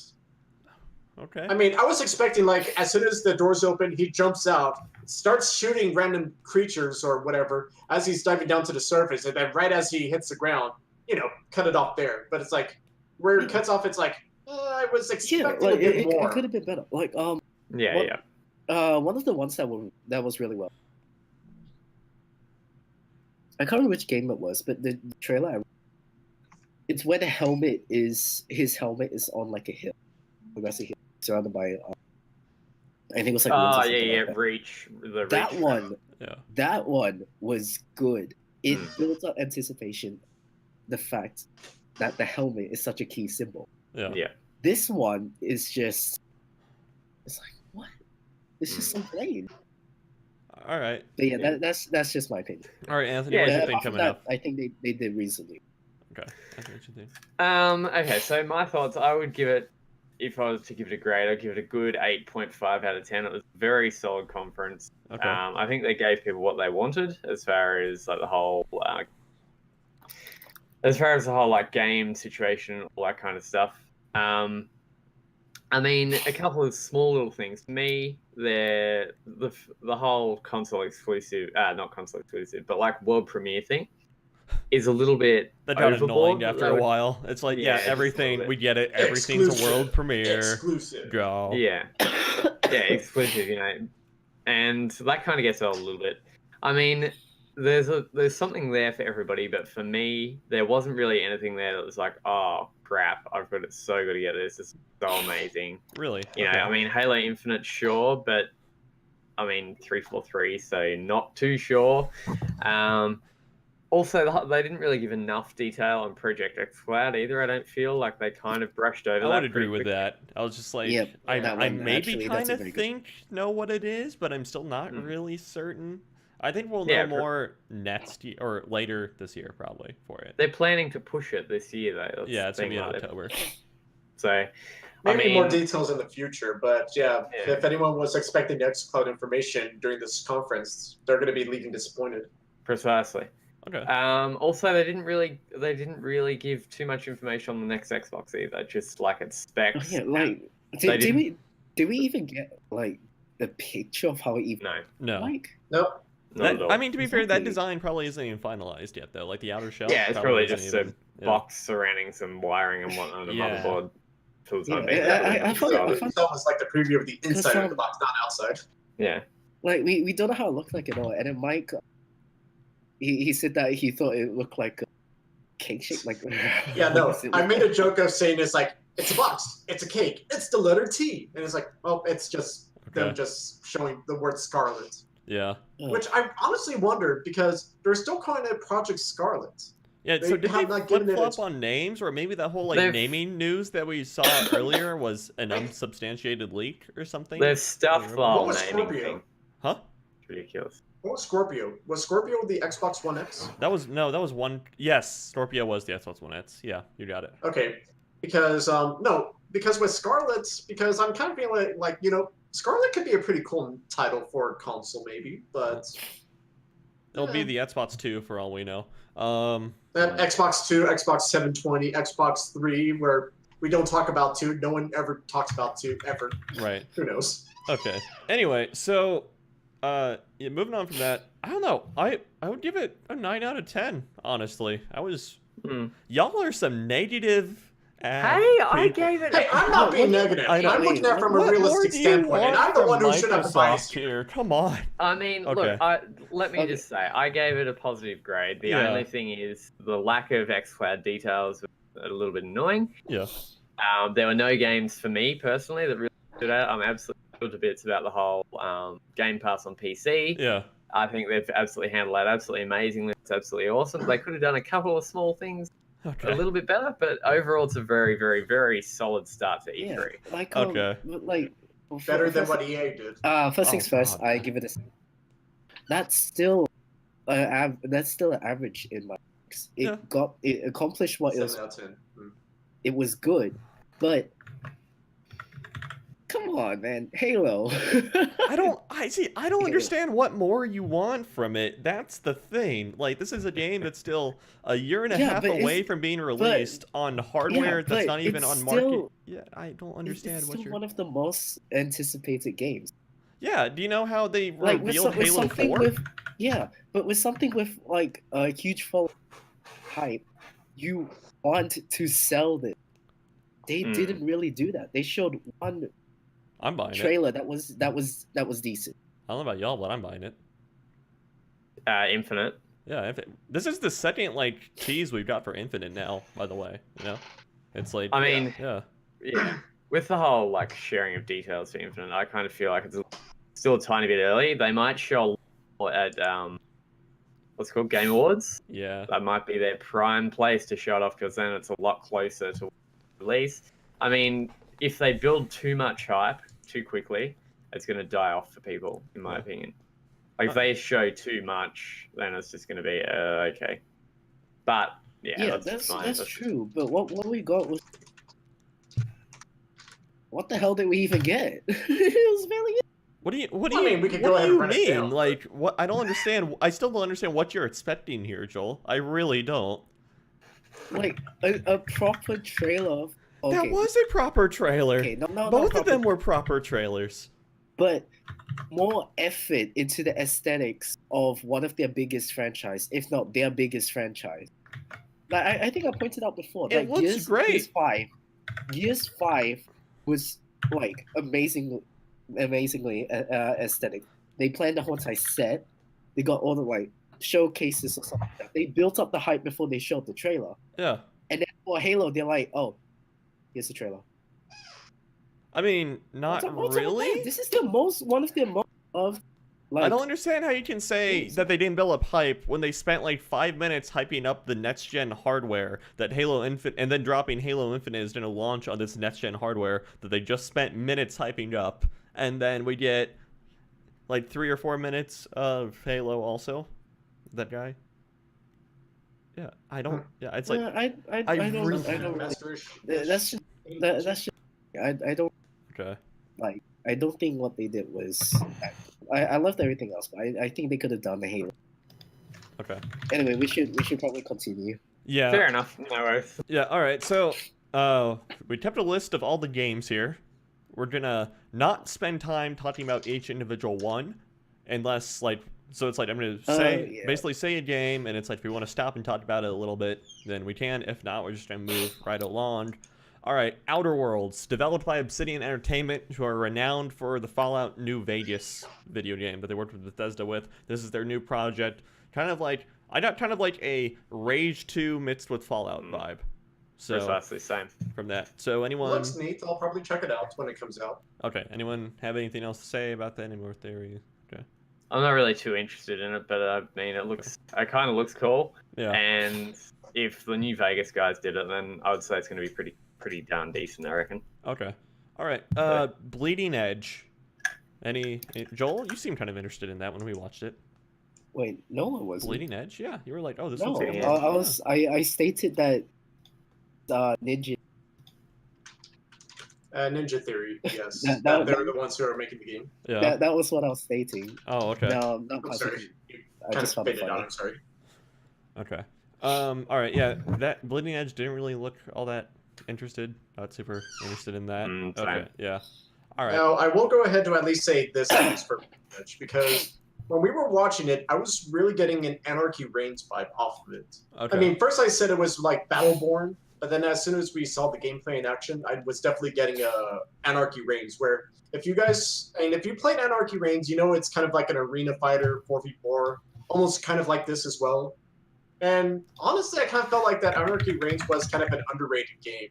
Okay. I mean, I was expecting like as soon as the doors open, he jumps out, starts shooting random creatures or whatever as he's diving down to the surface, and then right as he hits the ground, cut it off there. But it's like where it cuts off, it's like I was expecting a bit more. It could have been better. Like one of the ones that was really well. I can't remember which game it was, but the trailer. It's where his helmet is on like a hill, aggressive hill, surrounded by. I think it was like. Reach. That one. Yeah. That one was good. It built up anticipation. The fact that the helmet is such a key symbol. Yeah. Yeah. This one is just. It's like what? It's just so plain. All right. But yeah, that's just my opinion. All right, Anthony. What do you think coming up? I think they did reasonably. Okay. What you think? Okay, so my thoughts, I would give it, if I was to give it a grade, I'd give it a good 8.5 out of 10. It was a very solid conference. Okay. I think they gave people what they wanted as far as like the whole like game situation, all that kind of stuff. I mean, a couple of small little things. To me, the whole console exclusive, not console exclusive, but like world premiere thing is a little bit that got overboard annoying after a while. It's like, everything, we get it. Everything's a world premiere. Exclusive. Go. Yeah. Exclusive, and that kind of gets old a little bit. I mean, there's something there for everybody, but for me, there wasn't really anything there that was like, oh crap, I've got it so good to get this. This is so amazing. Really? I mean, Halo Infinite, sure, but I mean 343, so not too sure. Also, they didn't really give enough detail on Project xCloud either. I don't feel like they kind of brushed over I that. would agree pretty with quickly. that. I was just like, Yeah, I that one, maybe actually, kind that's a of very good- think know what it is, but I'm still not Mm. really certain. I think we'll Yeah, know more next year or later this year probably for it. They're planning to push it this year though. That's Yeah, the it's gonna thing, be in like, October. So, Maybe I mean, more details in the future, but yeah, Yeah. if anyone was expecting xCloud information during this conference, they're going to be leaving disappointed. precisely. Okay. Also, they didn't really give too much information on the next Xbox either. Just like its Oh, specs. yeah, like They did we even get like the picture of how it even No. like? Nope. Not at all. I mean, to be fair, that Exactly. design probably isn't even finalized yet, though. Like the outer shell. Yeah, it's probably isn't just even, a box surrounding some wiring and whatnot on the Yeah. motherboard. For the Yeah, time being. I It's thought- almost like the preview of the inside of the some- box, not outside. Yeah. Like we don't know how it looked like at all, and then Mike, he said that he thought it looked like a cake shape, like Yeah, no. what is it I look made like? a joke of saying it's like, it's a box, it's a cake, it's the letter T. And it's like, well, it's just them Okay. just showing the word Scarlet. Yeah. Oh. Which I honestly wonder because they're still calling it Project Scarlet. Yeah, They so did they have not given flip it flop its- on names, or maybe that whole like They've- naming news that we saw earlier was an unsubstantiated leak or something? They've stuffed the whole What was naming Scorpio? thing. Huh? It's ridiculous. What was Scorpio? Was Scorpio the Xbox One X? That was one. Yes, Scorpio was the Xbox One X. Yeah, you got it. Okay, because no, because with Scarlet, because I'm kind of feeling like Scarlet could be a pretty cool title for a console, maybe, but It'll be Yeah. the Xbox 2 for all we know. then Xbox 2, Xbox 720, Xbox 3, where we don't talk about 2, no one ever talks about 2 ever. Right. Who knows? Okay. Anyway, so yeah, moving on from that, I don't know. I would give it a 9 out of 10. Honestly, y'all are some negative. Hey, I gave it. Hey, I'm not being what- negative. I don't- I'm looking at it from a What more realistic do you standpoint, and want I'm the from one who should have the bias Microsoft here. here. Come on. I mean, Okay. look. Let me Okay. just say, I gave it a positive grade. The Yeah. only thing is the lack of xCloud details was a little bit annoying. Yeah. There were no games for me personally that really stood out. I'm absolutely thrilled to bits about the whole Game Pass on PC. Yeah. I think they've absolutely handled that absolutely amazingly. It's absolutely awesome. They could have done a couple of small things Okay. a little bit better, but overall, it's a very, very, very solid start to E3. Yeah, like Okay. like Better than first- what EA did. First things Oh, first, God. I give it a. That's still, that's still an average in my. It Yeah. it accomplished what it 7 was. out of 10. It was good, but come on, man, Halo. I don't understand what more you want from it. That's the thing. Like, this is a game that's still a year and a Yeah, half but away it's- from being released on hardware that's but not even it's on market. still- Yeah, I don't It's understand what still you're. one of the most anticipated games. Yeah, do you know how they Like revealed Halo something 4? with, yeah, but with something with like a huge full hype, you want to sell this. They didn't really do that. They showed one I'm buying it. trailer that was decent. I don't know about y'all, but I'm buying it. Infinite. Yeah, this is the second like tease we've got for Infinite now. By the way, you know, it's like I mean, yeah, yeah. With the whole like sharing of details for Infinite, I kind of feel like it's still a tiny bit early. They might show at what's it called Game Awards. yeah. That might be their prime place to show it off because then it's a lot closer to release. I mean, if they build too much hype too quickly, it's going to die off for people, in my opinion. Like if they show too much, then it's just going to be okay. But yeah, that's fine. true. But what we got was, what the hell did we even get? It was really good. What do you I mean, we could go what ahead do and you run it mean? down. Like what? I don't understand. I still don't understand what you're expecting here, Joel. I really don't. Like a proper trailer. Of, okay, That was a proper trailer. okay. No, Both not of them proper, were proper trailers. but more effort into the aesthetics of one of their biggest franchise, if not their biggest franchise. Like I think I pointed out before. It Like looks great. Gears 5 was like amazingly aesthetic. They planned the whole entire set. They got all the like showcases or something. Like that. They built up the hype before they showed the trailer. Yeah. And then for Halo, they're like, "Oh, here's the trailer." I mean, not What's up with really. that? This is one of the most of I don't understand how you can say that they didn't build up hype when they spent like 5 minutes hyping up the next-gen hardware that Halo Infinite, and then dropping Halo Infinite is going to launch on this next-gen hardware that they just spent minutes hyping up, and then we get like 3 or 4 minutes of Halo also. That guy. Yeah, I don't. Yeah, it's like I don't. really- I don't. Masterish. That's just. I don't Okay. like. I don't think what they did was. I loved everything else, but I think they could have done the Halo. Okay. Anyway, we should probably continue. Yeah. Fair enough. No worries. Yeah. All right. So, we kept a list of all the games here. We're gonna not spend time talking about each individual one, unless like. So it's like I'm gonna say basically say a game, and it's like if we want to stop and talk about it a little bit, then we can. If not, we're just gonna move right along. All right, Outer Worlds, developed by Obsidian Entertainment, who are renowned for the Fallout New Vegas video game that they worked with Bethesda with. This is their new project, kind of like I got kind of like a Rage 2 mixed with Fallout vibe. So Precisely same. from that. So anyone? Looks neat. I'll probably check it out when it comes out. Okay. Anyone have anything else to say about that? Any more theory? Okay. I'm not really too interested in it, but I mean, it kind of looks cool. Yeah. And if the New Vegas guys did it, then I would say it's going to be pretty darn decent, I reckon. Okay. All right. Bleeding Edge. Joel? You seem kind of interested in that when we watched it. Wait, no, it wasn't. Bleeding Edge? Yeah. You were like, oh, this No, looks good. I stated that Ninja. Ninja Theory, yes. That- They're the ones who are making the game. Yeah. That was what I was stating. Oh, okay. No, not I'm positive. sorry. You I kind just of found it faded out. funny. I'm sorry. Okay. All right. Yeah. That Bleeding Edge didn't really look all that interested. Not super interested in that. Same. Okay. Yeah. All right. Now, I will go ahead to at least say this is for Edge, because when we were watching it, I was really getting an Anarchy Reigns vibe off of it. Okay. I mean, first I said it was like Battleborn, but then as soon as we saw the gameplay in action, I was definitely getting Anarchy Reigns, where if you played Anarchy Reigns, you know it's kind of like an arena fighter, 4v4, almost kind of like this as well. And honestly, I kind of felt like that Anarchy Reigns was kind of an underrated game.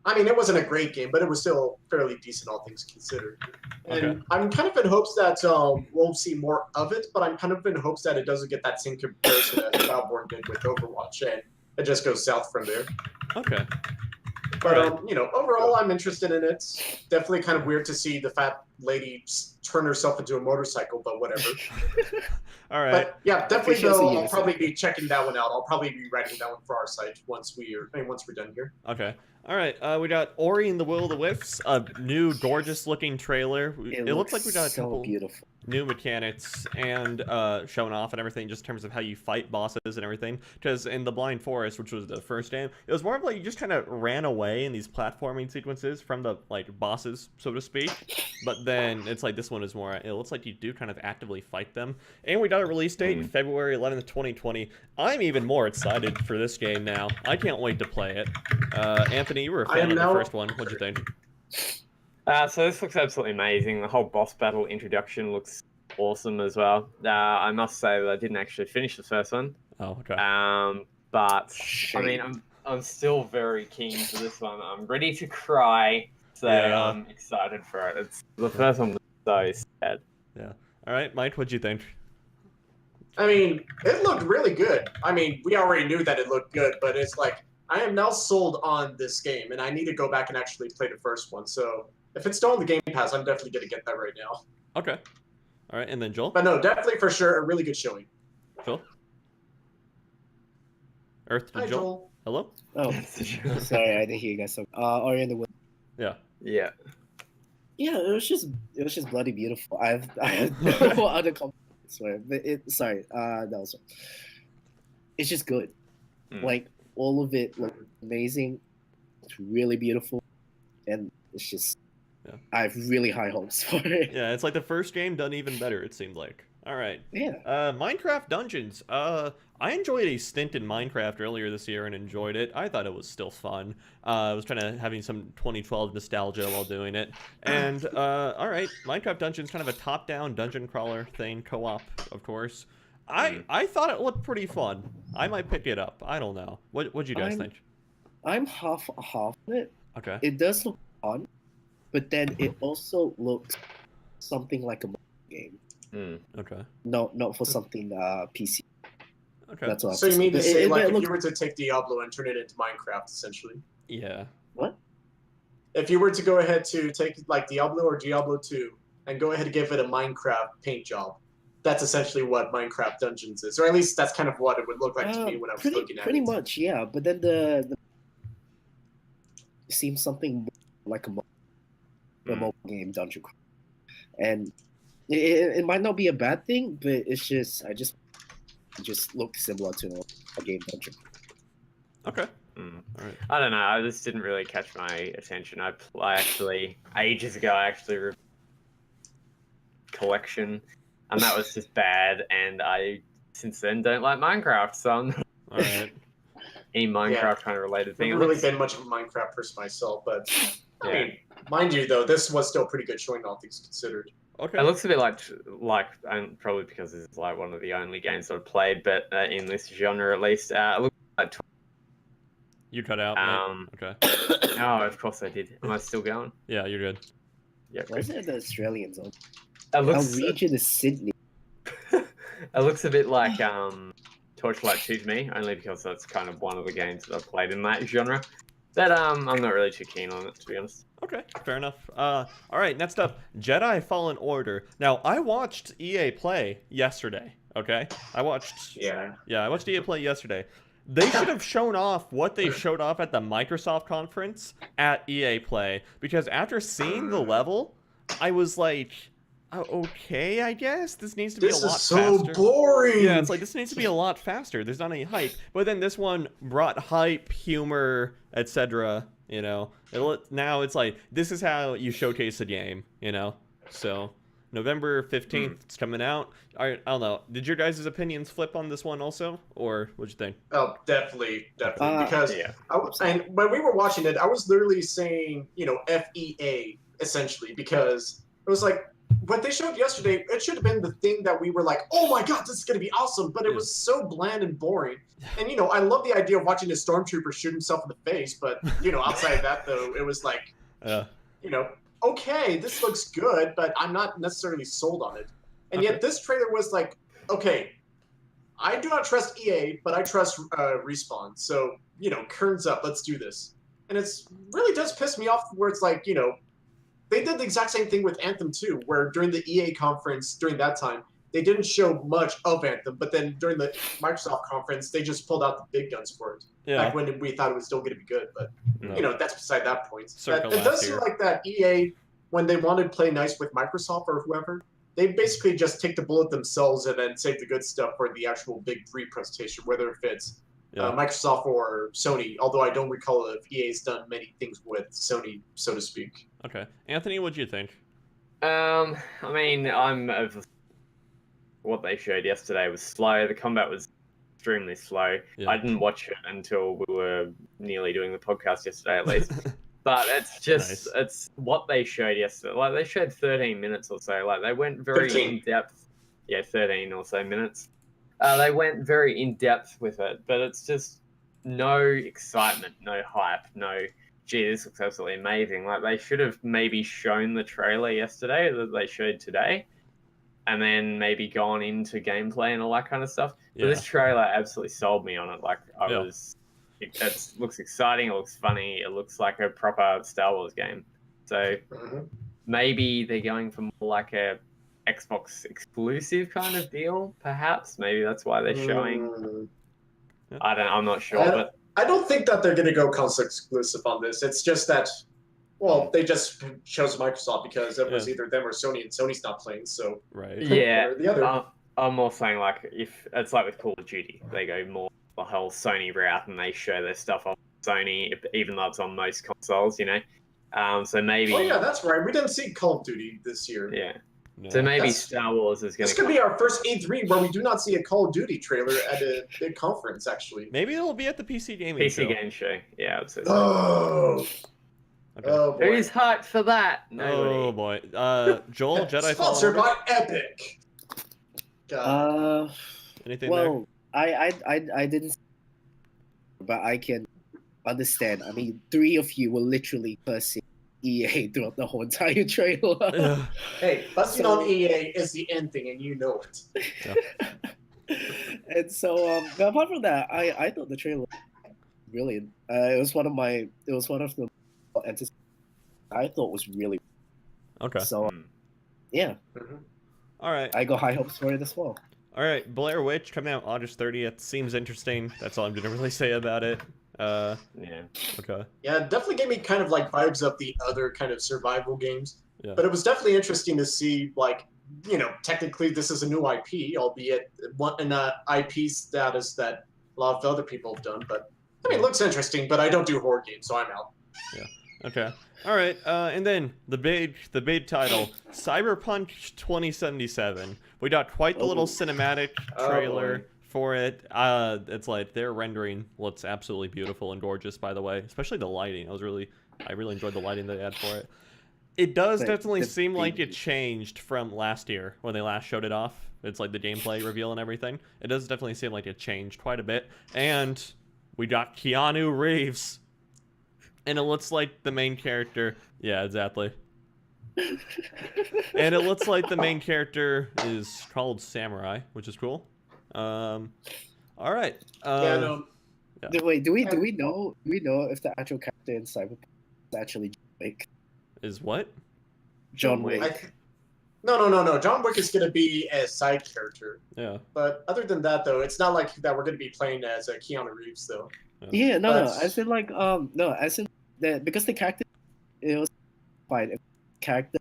I mean, it wasn't a great game, but it was still fairly decent, all things considered. And Okay. I'm kind of in hopes that we'll see more of it, but I'm kind of in hopes that it doesn't get that same comparison that Battleborn did with Overwatch, and it just goes south from there. Okay. But Alright. overall, I'm interested in it. Definitely kind of weird to see the fat lady turn herself into a motorcycle, but whatever. All right. But yeah, definitely Efficiency though, I'll is- probably be checking that one out. I'll probably be writing that one for our site once we're done here. Okay. All right. We got Ori and the Will of the Wisps, a new gorgeous-looking trailer. It looks like we got a so couple beautiful. new mechanics and showing off and everything, just in terms of how you fight bosses and everything. Because in the Blind Forest, which was the first game, it was more of like you just kind of ran away in these platforming sequences from the like bosses, so to speak. But then it's like this one is more. It looks like you do kind of actively fight them. And we got a release date, February 11th, 2020. I'm even more excited for this game now. I can't wait to play it. Anthony, you were a I fan am of the now- first one. What'd you think? So this looks absolutely amazing. The whole boss battle introduction looks awesome as well. I must say that I didn't actually finish the first one. Oh, okay. But Shame. I mean, I'm still very keen for this one. I'm ready to cry, so Yeah. I'm excited for it. It's the first one was so sad. Yeah. All right, Mike, what'd you think? I mean, it looked really good. I mean, we already knew that it looked good, but it's like I am now sold on this game, and I need to go back and actually play the first one. So if it's still on the Game Pass, I'm definitely going to get that right now. Okay. All right, and then Joel? But no, definitely for sure, a really good showing. Joel? Earth to Hi, Joel? Joel. Hello? Oh, sorry, I didn't hear you guys. Ori and the Will. Yeah. Yeah. Yeah, it was just bloody beautiful. I have no other comments. But it's just good. Mm. Like all of it looked amazing. It's really beautiful, and it's just I have really high hopes for it. Yeah, it's like the first game done even better, it seemed like. All right. Yeah. Minecraft Dungeons. I enjoyed a stint in Minecraft earlier this year and enjoyed it. I thought it was still fun. I was kind of having some 2012 nostalgia while doing it. And, all right, Minecraft Dungeons, kind of a top-down dungeon crawler thing, co-op, of course. I thought it looked pretty fun. I might pick it up. I don't know. What'd you guys think? I'm half on it. Okay. It does look fun, but then it also looks something like a game. Okay. No, not for something PC. Okay. That's what. So you mean to say, like, if looks... you were to take Diablo and turn it into Minecraft, essentially? Yeah. What? If you were to go ahead to take, like, Diablo or Diablo 2 and go ahead and give it a Minecraft paint job, that's essentially what Minecraft Dungeons is. Or at least that's kind of what it would look like to me when I was looking at it. Pretty much, yeah. But then the it seems something more like a mobile game dungeon crawl. And it might not be a bad thing, but it's just it just looks similar to a game dungeon. Okay. All right. I don't know. This didn't really catch my attention. I actually ages ago collection, and that was just bad. And I since then don't like Minecraft. So I'm not All right. any Minecraft kind of related I've thing. never really been much of a Minecraft person myself, but I Yeah. mean, mind you, though, this was still pretty good showing all things considered. Okay. It looks a bit like and probably because this is like one of the only games I've played, but in this genre at least, it looks like. You cut out. Mate. Okay. Oh, of course I did. Am I still going? Yeah, you're good. Yeah. Why is it the Australians? It Our looks. region is Sydney. It looks a bit like Torchlight 2 to me, only because that's kind of one of the games that I've played in that genre. But I'm not really too keen on it, to be honest. Okay, fair enough. All right, next up, Jedi Fallen Order. Now, I watched EA play yesterday. Okay, I watched EA play yesterday. They should have shown off what they showed off at the Microsoft conference at EA Play, because after seeing the level, I was like, oh, okay, I guess this needs to be a lot faster. This is so boring. Yeah, it's like this needs to be a lot faster. There's not any hype. But then this one brought hype, humor, etc. You know, now it's like this is how you showcase a game. You know, so November 15th, it's coming out. I don't know. Did your guys' opinions flip on this one also, or what'd you think? Oh, definitely, because Yeah. and when we were watching it, I was literally saying, FEA essentially, because it was like what they showed yesterday. It should have been the thing that we were like, oh my god, this is gonna be awesome, but it was so bland and boring. And I love the idea of watching a stormtrooper shoot himself in the face, but outside of that though, it was like, okay, this looks good, but I'm not necessarily sold on it. And yet this trailer was like, okay, I do not trust EA, but I trust Respawn. So, curtains up, let's do this. And it's really does piss me off where it's like, they did the exact same thing with Anthem 2, where during the EA conference, during that time, they didn't show much of Anthem, but then during the Microsoft conference, they just pulled out the big guns for it. Yeah. Back when we thought it was still going to be good, but, that's beside that point. Circa It does seem like that EA, when they wanted to play nice with Microsoft or whoever, they basically just take the bullet themselves and then save the good stuff for the actual big three presentation, whether if it's Microsoft or Sony, although I don't recall if EA's done many things with Sony, so to speak. Okay. Anthony, what'd you think? I mean, what they showed yesterday was slow. The combat was extremely slow. Yeah. I didn't watch it until we were nearly doing the podcast yesterday, at least. But it's just, it's what they showed yesterday. Like, they showed 13 minutes or so. Like, they went very 13. in-depth. Yeah, 13 or so minutes. They went very in-depth with it, but it's just no excitement, no hype, no, gee, this looks absolutely amazing. Like, they should have maybe shown the trailer yesterday that they showed today, and then maybe gone into gameplay and all that kind of stuff. But this trailer absolutely sold me on it. Like, it looks exciting, it looks funny, it looks like a proper Star Wars game. So maybe they're going for more like a Xbox exclusive kind of deal, perhaps. Maybe that's why they're showing. I'm not sure, but I don't think that they're going to go console exclusive on this. It's just that, well, they just chose Microsoft because it was either them or Sony, and Sony's not playing. So yeah, the other. I'm more saying like if it's like with Call of Duty, they go more the whole Sony route and they show their stuff on Sony, even though it's on most consoles, So maybe. Oh yeah, that's right. We didn't see Call of Duty this year. Yeah. No. So maybe Star Wars is going to. This could be our first E3 where we do not see a Call of Duty trailer at a big conference. Actually, maybe it'll be at the PC gaming show. game show. Yeah, I'd say so. Oh. Okay. Oh boy. Who's hyped for that? Nobody. Oh boy. Joel, Jedi Sponsored by Epic. God. Anything well, there? I didn't, but I can understand. I mean, 3 of you were literally first EA throughout the whole entire trailer. Yeah. Hey, busting So- on EA is the end thing, and you know it. And so, but apart from that, I thought the trailer was brilliant. It was one of the I thought was really Okay. so. Hmm. Yeah, Mhm. All right. I got high hopes for it as well. All right. Blair Witch coming out August 30th. Seems interesting. That's all I'm gonna really say about it. Yeah. Okay. Yeah, it definitely gave me kind of like vibes of the other kind of survival games. Yeah. But it was definitely interesting to see, like, technically this is a new IP, albeit an IP status that a lot of other people have done. But I mean, it looks interesting. But I don't do horror games, so I'm out. Okay. All right. And then the big title, Cyberpunk 2077. We got quite the little Oh. cinematic Oh, trailer boy. for it. It's like their rendering looks absolutely beautiful and gorgeous, by the way. Especially the lighting. I really enjoyed the lighting they had for it. It does But definitely the seem like thing- it changed from last year when they last showed it off. It's like the gameplay reveal and everything. It does definitely seem like it changed quite a bit. And we got Keanu Reeves. And it looks like the main character. Yeah, exactly. And it looks like the main character is called Samurai, which is cool. All right. Yeah, no. Wait, do we know if the actual character in Cyberpunk is actually John Wick? Is what? John Wick. No. John Wick is going to be a side character. Yeah. But other than that, though, it's not like that we're going to be playing as Keanu Reeves, though. Yeah, no. But- As in like no, as in that because the character it was fine. If the character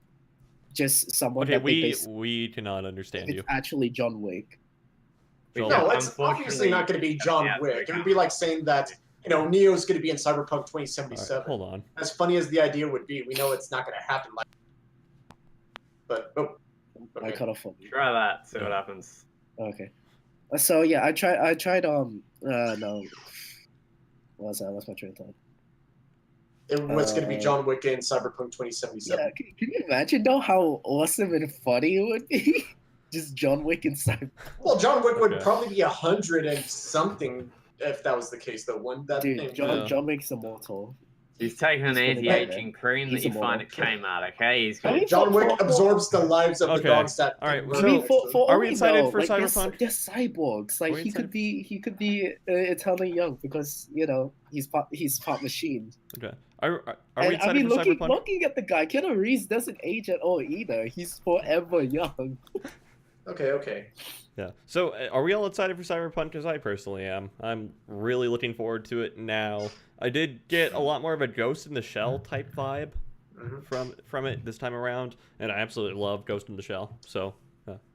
just someone Okay, that they based- we cannot understand you. it's actually John Wick. Joel. No, it's obviously Unfortunately, not going to be John yeah, Wick. It would be like saying that, Neo's going to be in Cyberpunk All right, 2077. hold on. As funny as the idea would be, we know it's not going to happen. But I okay. cut off on you. Try that. See what happens. Okay. So yeah, I tried no. What was that? What's my train of thought? It was going to be Uh, John Wick in Cyberpunk 2077. Yeah, can you imagine though how awesome and funny it would be? Just John Wick inside. Well, John Wick would Okay. probably be 100 and something if that was the case, though. Wouldn't that Dude, name? Yeah. John Wick's immortal. He's taking an He's gonna anti-aging cream that He's you a find at model. Kmart, okay? He's I got mean, John Wick for- absorbs the lives of Okay. the dogs that. All right, run so- I mean, next to him. for Are all we excited know, for like, Cyberpunk? They're cyborgs. Like Are we he could be eternally young because he's part machine. Okay. Are we And excited I mean, for looking Cyberpunk? at the guy, Keanu Reeves doesn't age at all either. He's forever young. Okay. Yeah. So, are we all excited for Cyberpunk? As I personally am. I'm really looking forward to it now. I did get a lot more of a Ghost in the Shell type vibe Mhm. from it this time around, and I absolutely love Ghost in the Shell. So,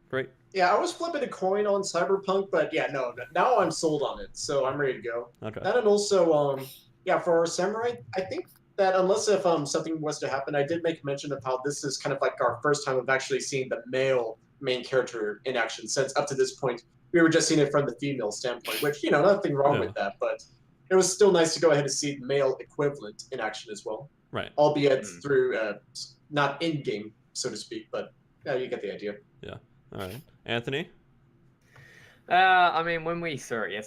great. Yeah, I was flipping a coin on Cyberpunk, but yeah, no. Now I'm sold on it, so I'm ready to go. Okay. That and also, for our Samurai, I think that unless if something was to happen, I did make mention of how this is kind of like our first time of actually seeing the male main character in action, since up to this point we were just seeing it from the female standpoint, which nothing wrong with that, but it was still nice to go ahead and see the male equivalent in action as well, Right. albeit through not in game, so to speak, but yeah, you get the idea. All right. Anthony. I mean, when we saw it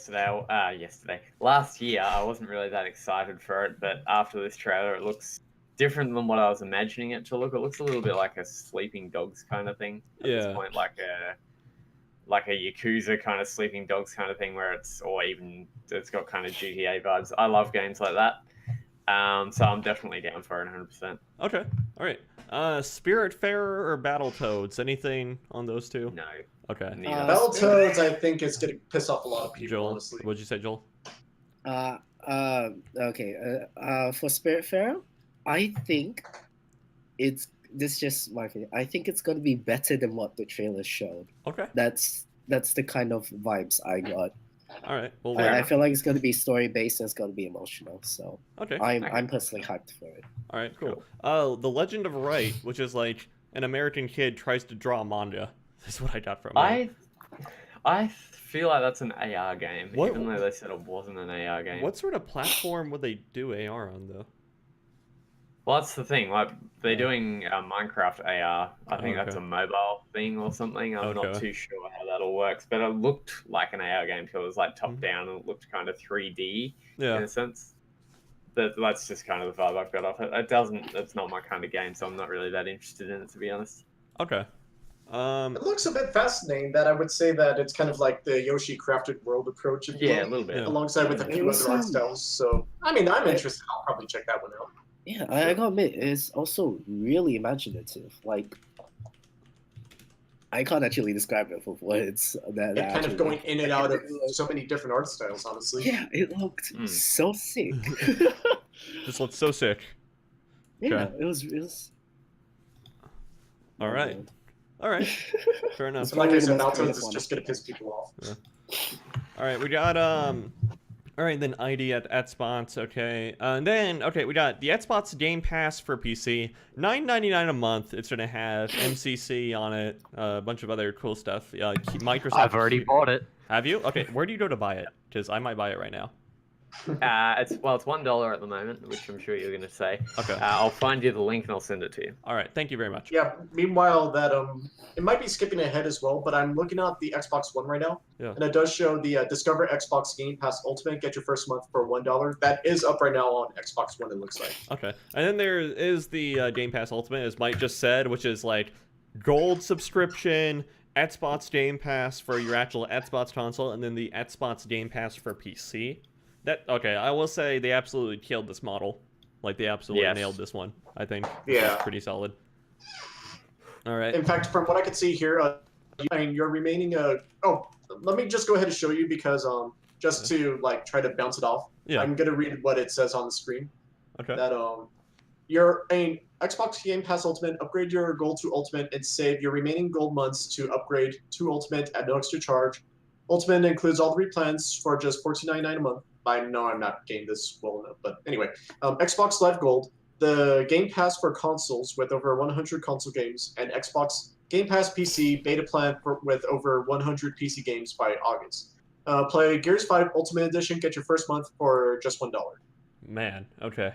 last year, I wasn't really that excited for it, but after this trailer, it looks different than what I was imagining it to look. It looks a little bit like a Sleeping Dogs kind of thing at this Yeah. point, like a Yakuza kind of Sleeping Dogs kind of thing, where it's got kind of GTA vibes. I love games like that, so I'm definitely down for it 100%. Okay. All right. Spiritfarer or Battletoads? Anything on those two? No, Okay. neither. Battletoads, I think, is going to piss off a lot of people, Joel, honestly. what'd you say, Joel? Okay. For Spiritfarer, I think this is just my opinion. I think it's gonna be better than what the trailer showed. Okay. That's the kind of vibes I got. All right. Well, I feel like it's gonna be story based and it's gonna be emotional. So okay. I'm personally hyped for it. All right. Cool. The Legend of Right, which is like an American kid tries to draw a manga. That's what I got from it. I feel like that's an AR game, What- even though they said it wasn't an AR game. What sort of platform would they do AR on, though? Well, that's the thing. Like they're doing Minecraft AR. I think that's Okay. a mobile thing or something. I'm not Okay. too sure how that all works, but it looked like an AR game because it was like top Mhm. down and it looked kind of 3D in Yeah. a sense. That's just kind of the vibe I've got off it. That's not my kind of game, so I'm not really that interested in it, to be honest. Okay. It looks a bit fascinating. That I would say that it's kind of like the Yoshi Crafted World approach, if you Yeah, a will, little bit. Yeah. alongside with a few other art styles. So, I mean, I'm interested. I'll probably check that one out. Yeah, I gotta admit, it's also really imaginative. Like, I can't actually describe it with words. That It kind of going in and out of It so many different art styles, honestly. Yeah, it looked so sick. This looks so sick. Yeah, Okay. it was. All right. All right. Fair enough. So like I said, Probably the most Baltones creative is one. just gonna piss people off. All right, we got all right, then ID at spots, okay. And then we got the Xbox Game Pass for PC, $9.99 a month. It's gonna have MCC on it, a bunch of other cool stuff. Microsoft. I've already bought it. Have you? Okay, where do you go to buy it? Because I might buy it right now. It's $1 at the moment, which I'm sure you're going to say. Okay. I'll find you the link and I'll send it to you. All right, thank you very much. Yeah. Meanwhile, that it might be skipping ahead as well, but I'm looking at the Xbox One right now, Yeah. and it does show the Discover Xbox Game Pass Ultimate. Get your first month for $1. That is up right now on Xbox One. It looks like. Okay, and then there is the Game Pass Ultimate, as Mike just said, which is like gold subscription, Xbox Game Pass for your actual Xbox console, and then the Xbox Game Pass for PC. I will say they absolutely killed this model. Like, they absolutely nailed this one, I think. Yeah. It's pretty solid. All right. In fact, from what I could see here, I mean, your remaining let me just go ahead and show you because just to like try to bounce it off. Yeah. I'm gonna read what it says on the screen. Okay. That Xbox Game Pass Ultimate, upgrade your gold to Ultimate and save your remaining gold months to upgrade to Ultimate at no extra charge. Ultimate includes all 3 plans for just $14.99 a month. I know I'm not getting this well enough, but anyway. Xbox Live Gold, the Game Pass for consoles with over 100 console games, and Xbox Game Pass PC beta plan with over 100 PC games by August. Play Gears 5 Ultimate Edition, get your first month for just $1. Man, okay.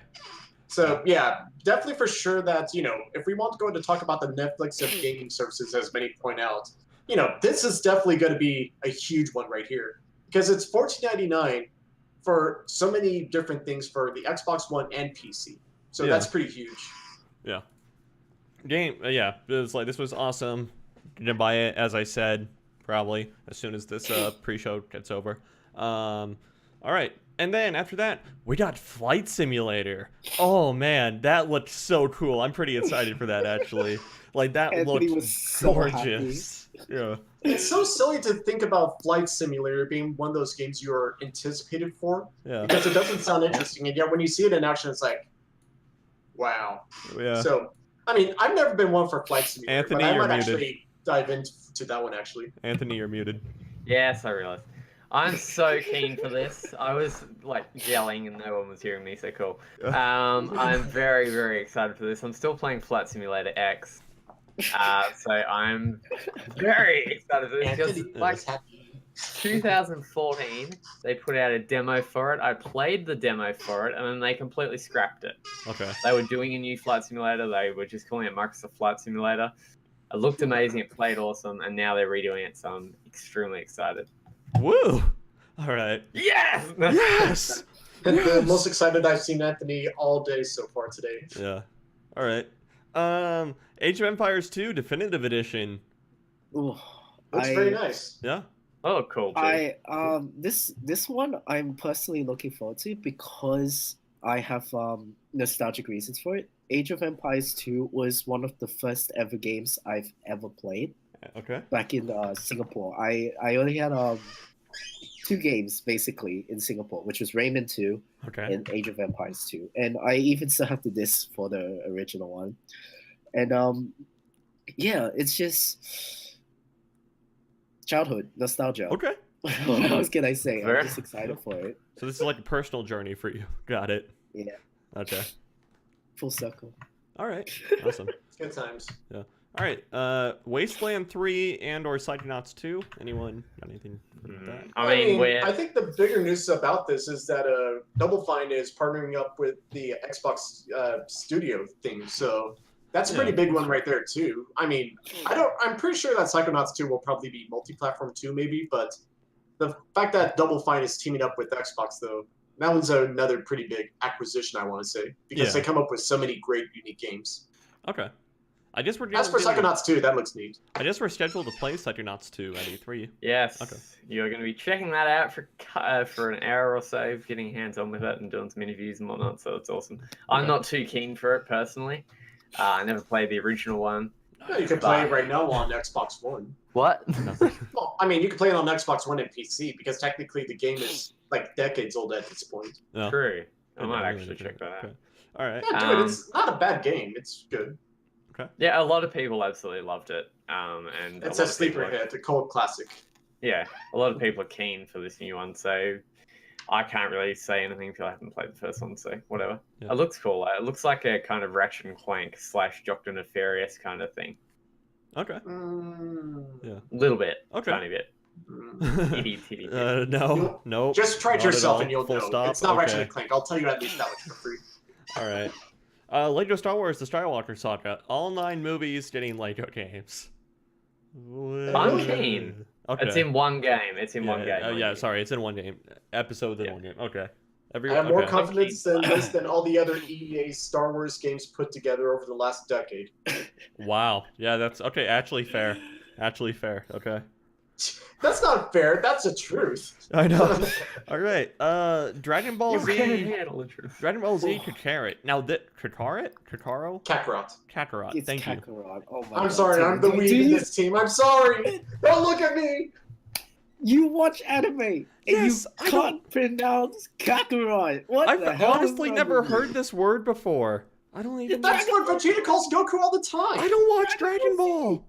So yeah, definitely for sure that, if we want to go to talk about the Netflix of gaming services, as many point out, this is definitely going to be a huge one right here. Because it's $14.99 for so many different things for the Xbox One and PC. So that's pretty huge. Yeah. It was like, this was awesome. Gonna buy it, as I said, probably as soon as this pre-show gets over. All right. And then after that, we got Flight Simulator. Oh man, that looked so cool. I'm pretty excited for that, actually. Like, that Anthony looked was so gorgeous. Yeah. It's so silly to think about Flight Simulator being one of those games you're anticipated for. Yeah. Because it doesn't sound interesting, and yet when you see it in action, it's like, wow. Yeah. So, I mean, I've never been one for Flight Simulator, Anthony, but I you're might muted. actually dive into that one, actually. Anthony, you're muted. Yes, I realized. I'm so keen for this. I was like yelling and no one was hearing me, so cool. I'm very, very excited for this. I'm still playing Flight Simulator X. So I'm very excited for this because, like, 2014, they put out a demo for it. I played the demo for it, and then they completely scrapped it. Okay. They were doing a new Flight Simulator. They were just calling it Microsoft Flight Simulator. It looked amazing. It played awesome, and now they're redoing it, so I'm extremely excited. Woo! All right. Yes! Yes! The most excited I've seen Anthony all day so far today. Yeah. All right. Age of Empires 2 Definitive Edition. Ooh, Looks very nice. Yeah. Oh, cool. Dude. This one I'm personally looking forward to because I have nostalgic reasons for it. Age of Empires 2 was one of the first ever games I've ever played. Okay. Back in Singapore. I only had 2 games basically in Singapore, which was Rayman 2 and Age of Empires 2. And I even still have the disc for the original one. And yeah, it's just childhood nostalgia. Okay. What else can I say? Fair. I'm just excited for it. So this is like a personal journey for you. Got it. Yeah, Okay. full circle. All right. Awesome. Good times. All right. Wasteland 3 and or Psychonauts 2. Anyone got anything for that? I mean, I think the bigger news about this is that Double Fine is partnering up with the Xbox Studio thing, so that's a pretty big one right there too. I mean, I'm pretty sure that Psychonauts 2 will probably be multi-platform too, maybe, but the fact that Double Fine is teaming up with Xbox though, That one's another pretty big acquisition, I want to say, because they come up with so many great, unique games. Okay. I guess we're As for Psychonauts 2, that looks neat. I guess we're scheduled to play Psychonauts 2 at E3. Yes. Okay. You're going to be checking that out for an hour or so, getting hands-on with it and doing some interviews and whatnot, so it's awesome. I'm not too keen for it, personally. I never played the original one. No, you can play it right now on Xbox One. What? Well, I mean, you can play it on Xbox One and PC, because technically the game is, like, decades old at this point. No. True. I might actually check that out. Okay. All right. Yeah, dude, it's not a bad game. It's good. Okay. Yeah, a lot of people absolutely loved it. And It's a a lot of sleeper people hit, a cult classic. Yeah, a lot of people are keen for this new one, so I can't really say anything until I haven't played the first one, so whatever. Yeah. It looks cool. It looks like a kind of Ratchet and Clank / Dr. Nefarious kind of thing. Okay. A little bit. Okay. Tiny bit. Itty bitty. No. Just try it Not at yourself all. and you'll Full know. stop? It's not Ratchet Okay. and Clank. I'll tell you at least that much for free. All right. Lego Star Wars: The Skywalker Saga. All 9 movies getting Lego games. I'm keen. Okay. It's in one game. It's in one game. Yeah, sorry, it's in one game. Episodes in Yeah. one game. Okay. I have more confidence Okay. in this than all the other EA Star Wars games put together over the last decade. Wow. Yeah, that's okay. Actually fair. Actually fair. Okay. That's not fair. That's the truth. I know. All right. Dragon Ball You can't Z. handle the truth. Dragon Ball Z Kakarot. Now that Kakarot? Kakarot? Kakarot. Kakarot. It's Thank you. Kakarot. Oh my I'm God, sorry. Tim, I'm the do weed in you- this team. I'm sorry. Don't look at me. You watch anime and Yes, you can't pronounce Kakarot. What the I've hell is honestly wrong never with you? heard this word before. I don't even. That's what Vegeta calls Goku all the time. I don't watch Dragon Ball.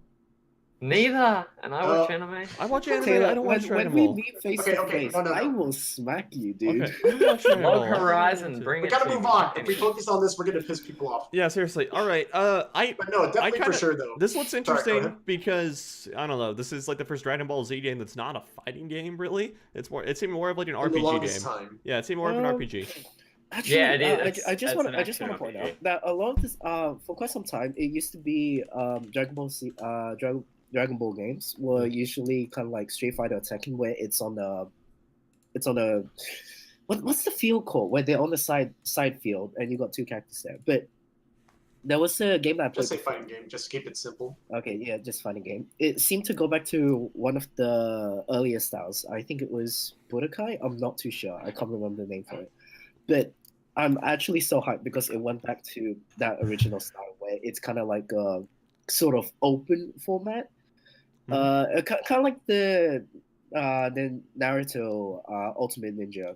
Neither. And I watch anime. I watch anime. Taylor, I don't watch when Dragon we Ball. meet face Okay, to okay, face, no. I will smack you, dude. Okay. I don't watch Dragon Log Ball. Horizon, bring We it gotta to move me. on. If we focus on this, we're gonna piss people off. Yeah, seriously. All right. I But no, definitely kinda- for sure though. This looks Sorry, interesting go ahead. because I don't know. This is like the first Dragon Ball Z game that's not a fighting game, really. It's even more of like an In the RPG longest game. time. Yeah, it's even more of an RPG. Actually, Yeah, it is. I just It's want an to action point RPG. out that a lot of this, for quite some time, it used to be Dragon Ball Z, Dragon Ball games were usually kind of like Street Fighter or Tekken, where it's on a, what's the field called? Where they're on the side field and you got 2 characters there. But there was a game that I played. Just say before. fighting game. Just keep it simple. Okay, yeah, just fighting game. It seemed to go back to one of the earlier styles. I think it was Budokai. I'm not too sure. I can't remember the name for it. But I'm actually so hyped because it went back to that original style where it's kind of like a sort of open format. Kind of like the Naruto Ultimate Ninja,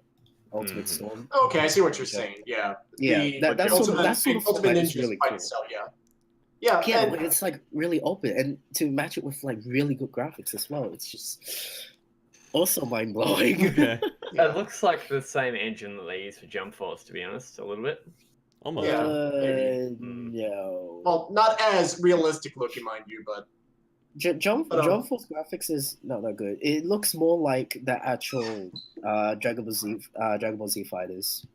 Ultimate Storm. Okay, I see what you're saying. Yeah. Yeah, that sort of Ultimate format is Ninja's really fighting cool. style, yeah. Yeah, Yeah, and but it's like really open, and to match it with like really good graphics as well, it's just also mind blowing. Okay. yeah. It looks like the same engine that they use for Jump Force, to be honest, a little bit. Almost. Yeah. maybe. No. Well, not as realistic looking, mind you, but Jump But, Force graphics is not that good. It looks more like the actual Dragon Ball Z fighters,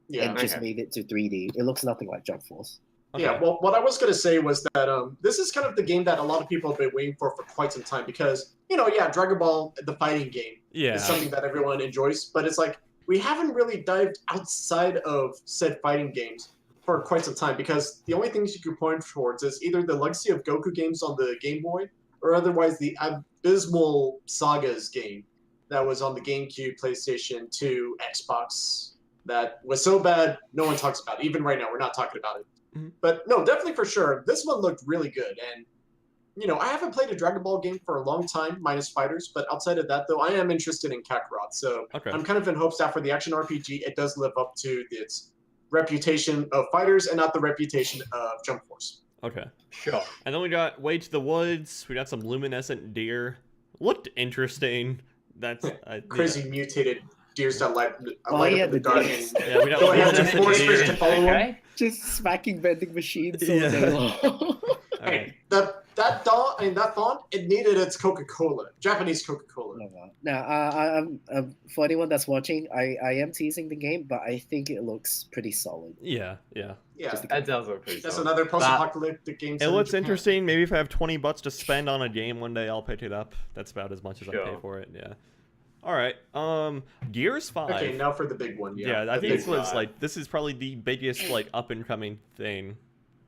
yeah. and just okay. made it to 3D. It looks nothing like Jump Force. Okay. Yeah, well, what I was going to say was that this is kind of the game that a lot of people have been waiting for quite some time because, Dragon Ball, the fighting game, Yeah. is something that everyone enjoys, but it's like we haven't really dived outside of said fighting games for quite some time because the only things you can point towards is either the legacy of Goku games on the Game Boy or otherwise the abysmal Sagas game that was on the GameCube, PlayStation 2, Xbox that was so bad no one talks about it. Even right now, we're not talking about it. Mhm. But no, definitely for sure, this one looked really good. And, I haven't played a Dragon Ball game for a long time, minus fighters, but outside of that, though, I am interested in Kakarot. So Okay. I'm kind of in hopes that for the action RPG, it does live up to its reputation of fighters and not the reputation of Jump Force. Okay. Sure. And then we got Way to the Woods. We got some luminescent deer. Looked interesting. That's Crazy mutated deers that light yeah, up in the the dark. deers. And Yeah, we got go ahead and luminescent force fish deer. to follow them. Okay. Just smacking vending machines all Yeah. day long. All right. Hey, that font, it needed its Coca-Cola, Japanese Coca-Cola. Now, for anyone that's watching, I am teasing the game, but I think it looks pretty solid. Yeah. Yeah. Yeah, Just That does look pretty that's solid. another post-apocalyptic game. It set in looks Japan. interesting. Maybe if I have $20 to spend on a game one day, I'll pick it up. That's about as much as I pay Sure. for it. Yeah. All right. Gears 5. Okay, now for the big one. Yeah, I the think big this was one. like this is probably the biggest like up and coming thing,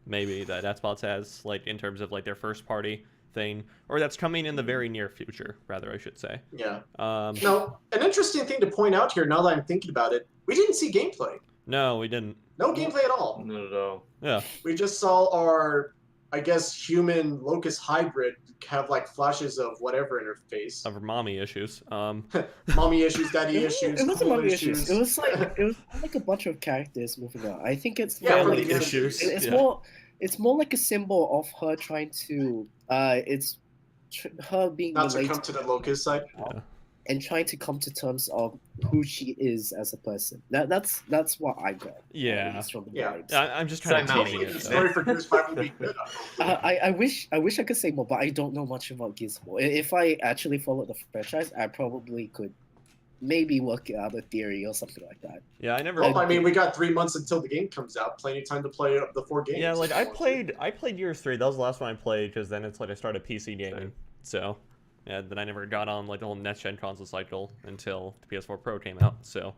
maybe that Xbox has like in terms of like their first party thing, or that's coming in the very near future, rather I should say. Yeah. Um, Now, an interesting thing to point out here, now that I'm thinking about it, we didn't see gameplay. no, we didn't. No gameplay at all. Not at all. Yeah. We just saw our, I guess, human locust hybrid have like flashes of whatever in her face. Of mommy issues. Mommy issues, daddy issues, It wasn't cool mommy issues. issues. It was like a bunch of characters moving on. I think it's Yeah, more from like the issues. it's Yeah. more it's more like a symbol of her trying to her being Not to related come to the locust side. and trying to come to terms of who she is as a person. That's what I got. Yeah. at least from the Yeah. vibes. I'm just trying to Same tease Mommy it. The issues. story for Gears 5 would be good. I wish I could say more, but I don't know much about Gears 4. If I actually followed the franchise, I probably could maybe work out a theory or something like that. Yeah, I never. Well, I mean, we got 3 months until the game comes out. Plenty of time to play the 4 games. Yeah, like if you I want to. played Gears 3. That was the last one I played because then it's like I started PC gaming. So, yeah, then I never got on like the whole next gen console cycle until the PS4 Pro came out. So,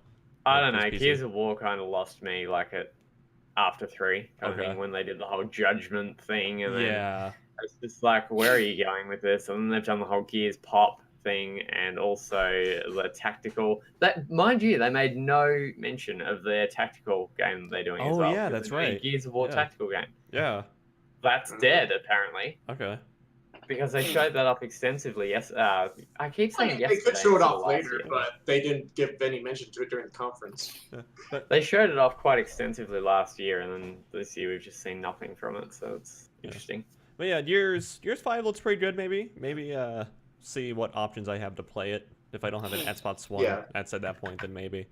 I yeah, don't know. just PC. Gears of War kind of lost me like after 3. Kind of Okay. thing, when they did the whole judgment thing, and then Yeah. it's just like, where are you going with this? And then they've done the whole Gears Pop thing, and also the tactical. That, mind you, they made no mention of their tactical game that they're doing as Oh, well. yeah, because that's they're doing right. Gears of War Yeah. tactical game. Yeah. That's dead apparently, Okay. because they showed that up extensively. Yes, I keep I saying mean, yesterday. they could show it instead of off last later, year. but they didn't give any mention to it during the conference. They showed it off quite extensively last year, and then this year we've just seen nothing from it. So it's Yeah. interesting. But yeah, Gears 5 looks pretty good. Maybe see what options I have to play it. If I don't have an Xbox One Yeah. at that point, then maybe.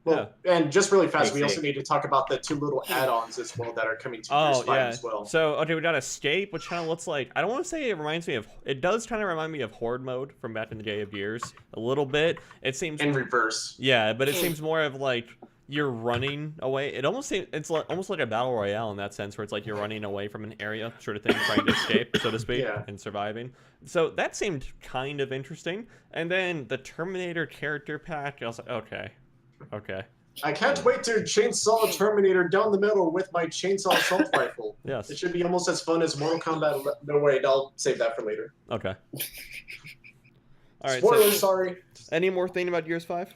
Well, and just really fast, we PC. also need to talk about the 2 little add-ons as well that are coming to Oh Gears 5 yeah. as well. So okay, we got Escape, which kind of looks like, I don't want to say it reminds me of. It does kind of remind me of Horde mode from back in the day of Gears a little bit. It seems. In reverse. Yeah, but it seems more of like you're running away. It almost seems almost like a battle royale in that sense, where it's like you're running away from an area sort of thing, trying to escape, so to speak, Yeah. and surviving. So that seemed kind of interesting. And then the Terminator character pack, I was like, okay. I can't wait to chainsaw a Terminator down the middle with my chainsaw assault rifle. Yes. It should be almost as fun as Mortal Kombat. No, wait, I'll save that for later. Okay. All right. Spoilers, So, sorry. any more thing about Gears 5?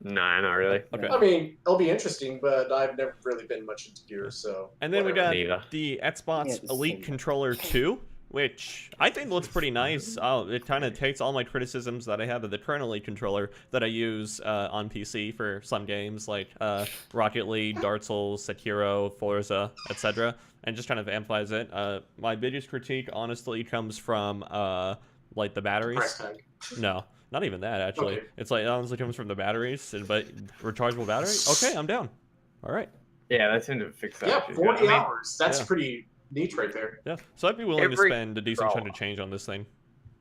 No, not really. Okay. I mean, it'll be interesting, but I've never really been much into Gears, so. And then we whatever. got Neither. the Xbox Yeah, the Elite same. Controller 2, which I think looks pretty nice. It kind of takes all my criticisms that I have of the current Elite Controller that I use on PC for some games like Rocket League, Dark Souls, Sekiro, Forza, etc., and just kind of amplifies it. My biggest critique, honestly, comes from like the batteries. Price tag. No, not even that, actually. Okay. It's like, it honestly comes from the batteries, but rechargeable battery? Okay, I'm down. All right. Yeah, they seem to fix that. Yeah, which is good. 40 I mean, hours. That's yeah. pretty neat right there. Yeah, so I'd be willing to Every spend a decent chunk controller. of change on this thing.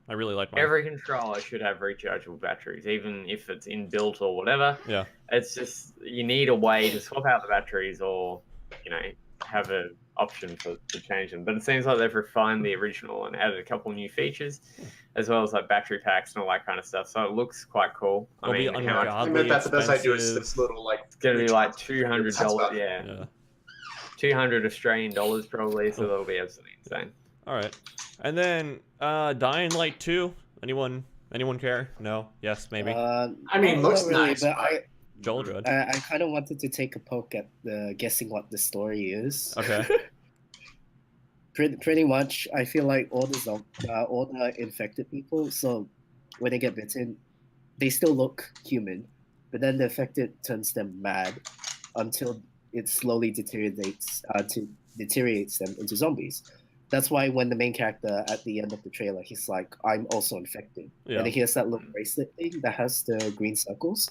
I really like mine. Every controller should have rechargeable batteries, even if it's inbuilt or whatever. Yeah. It's just, you need a way to swap out the batteries, or, you know, have an option to change them. But it seems like they've refined the original and added a couple new features, as well as like battery packs and all that kind of stuff. So it looks quite cool. It'll be how much? ungodly I mean, that's the best idea is expensive. this little, like. It's going to be like recharge- $200. Yeah, Yeah. 200 Australian dollars probably. So that'll be absolutely insane. All right. And then Dying Light 2. Anyone care? No? Yes? Maybe? I mean, looks not really, nice, but but- Joel Dredd. I kind of wanted to take a poke at the guessing what the story is. Okay. Pretty much, I feel like all the infected people. So when they get bitten, they still look human, but then the infected turns them mad until it slowly deteriorates them into zombies. That's why when the main character at the end of the trailer, he's like, "I'm also infected," Yeah. and he has that little bracelet thing that has the green circles.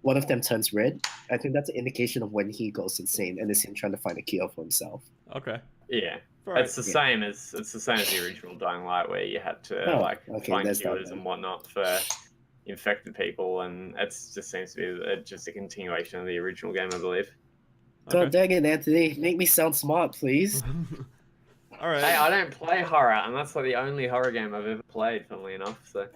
One of them turns red. I think that's an indication of when he goes insane, and it's him trying to find a cure for himself. Okay. Yeah. All right. It's the same as the original Dying Light, where you had to Oh, like okay, find there's that cures then. and whatnot for infected people, and it just seems to be just a continuation of the original game, I believe. God dang it, Anthony! Make me sound smart, please. All right. Hey, I don't play horror, and that's like the only horror game I've ever played, funnily enough. So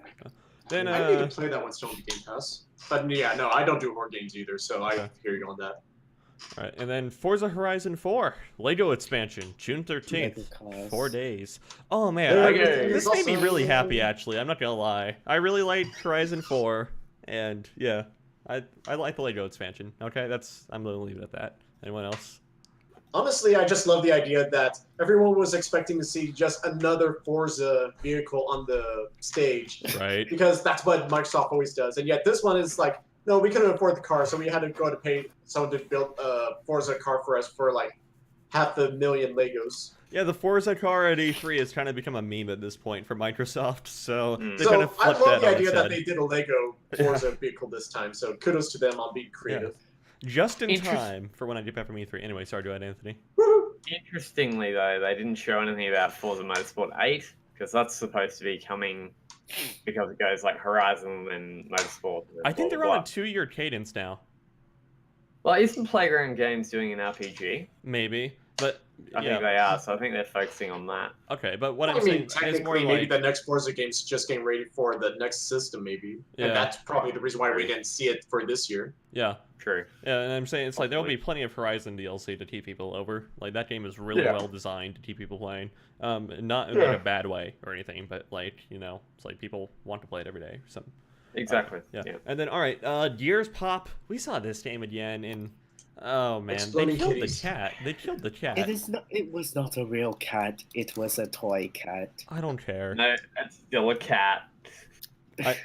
Then I need to play that one still on the Game Pass. But yeah, no, I don't do horror games either, so I hear you on that. all right, and then Forza Horizon 4 Lego expansion, June 13th, Lego cars. 4 days. Oh man, There this is made me also- really happy. Actually, I'm not gonna lie. I really liked Horizon 4, and yeah, I like the Lego expansion. Okay, I'm gonna leave it at that. Anyone else? Honestly, I just love the idea that everyone was expecting to see just another Forza vehicle on the stage. Right. Because that's what Microsoft always does. And yet this one is like, no, we couldn't afford the car, so we had to go to pay someone to build a Forza car for us for like $500,000 Legos. Yeah, the Forza car at E3 has kind of become a meme at this point for Microsoft, so they So kind of I flipped love that the on idea its that head. they did a Lego Forza vehicle this time, so kudos to them on being creative. Just in Interest- time for when I get back from E3. Anyway, sorry, go ahead, Anthony. Interestingly, though, they didn't show anything about Forza Motorsport 8 because that's supposed to be coming because it goes like Horizon and Motorsport. And I think blah, they're blah, on a blah. 2-year cadence now. Well, isn't Playground Games doing an RPG? Maybe, but I yeah. think they are, so I think they're focusing on that. Okay, but what I I'm saying mean, is more technically, maybe like the next Forza game's just getting ready for the next system, maybe. Yeah. And that's probably the reason why we didn't see it for this year. yeah. True. Yeah, and I'm saying it's like there'll be Hopefully. plenty of Horizon DLC to keep people over. Like that game is really Yeah. well designed to keep people playing. Not in Yeah. like a bad way or anything, but like, you know, it's like people want to play it every day or something. Exactly. Yeah. Yeah. And then all right, Gears Pop. We saw this game again in oh man, Exploding they killed kitties. the cat. They killed the cat. It was not a real cat. It was a toy cat. I don't care. No, it's still a cat.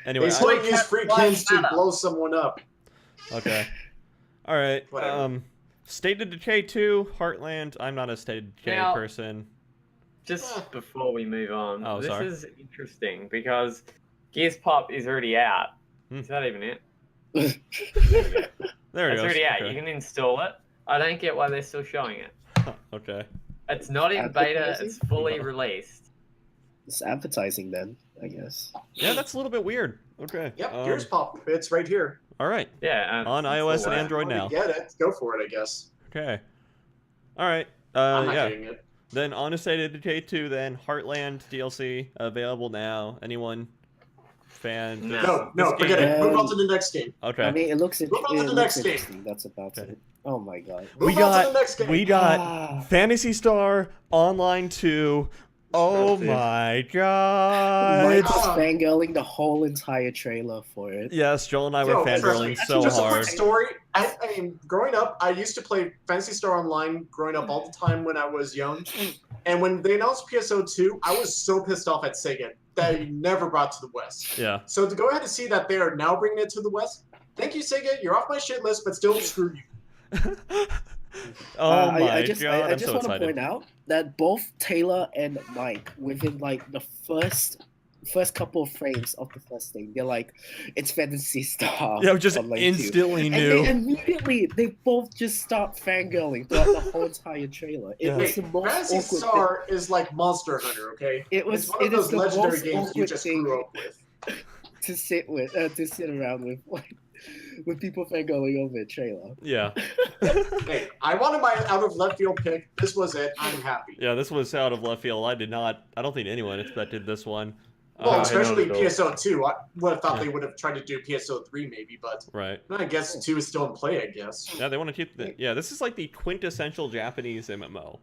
Anyway, They still use free Black cans to Matter. blow someone up. okay. All right. Whatever. State of Decay 2, Heartland. I'm not a State of Decay Now- person. Just before we move on, Oh, this sorry. is interesting because Gears Pop is already out. Hmm. Is that even it? There it It's goes. already out. Okay. You can install it. I don't get why they're still showing it. Okay. It's not in beta. Advertising? It's fully released. It's advertising then, I guess. Yeah, that's a little bit weird. Okay. Yep, Gears Pop. It's right here. All right. Yeah. On it's iOS still and out. Android Want to now. Get it. Go for it, I guess. Okay. All right. I'm not Yeah. getting it. Then on to State of Decay 2, then Heartland DLC available now. Anyone fan? No. No, This forget game- it. Move on to the next game. Okay. I mean, it looks, Move on to the looks next game. interesting. That's about Okay. it. Oh my god. we Move on to got the next game. we got Ah. Phantasy Star Online 2. Oh Expensive. my Mike god. was fangirling the whole entire trailer for it. Yes, Joel and I were Yo, trust fangirling me, so just a hard. quick story. I mean, growing up, I used to play Phantasy Star Online growing up all the time when I was young. And when they announced PSO2, I was so pissed off at Sega that they never brought to the West. Yeah. So to go ahead and see that they are now bringing it to the West, thank you, Sega. You're off my shit list, but still screw you. Oh my I just god, I'm just so want to excited. point out that both Taylor and Mike, within like the first couple of frames of the first thing, they're like, "It's Fantasy Star." Yeah, just Online 2." instantly And knew. they immediately they both just start fangirling throughout the whole entire trailer. It Yeah. was Hey, the most Phantasy awkward thing. Star is like Monster Hunter, okay? It was It's one of it is those the legendary most games you awkward just thing grew up with. to sit around with, like, with people fangirling over a trailer. Yeah. Hey, I wanted my out of left field pick. This was it. I'm happy. Yeah, this was out of left field. I don't think anyone expected this one. Well, Uh, especially I know, though. PSO2. I would have thought Yeah. they would have tried to do PSO3 maybe, but right. I guess 2 is still in play, I guess. Yeah, they want to keep the. Yeah, this is like the quintessential Japanese MMO.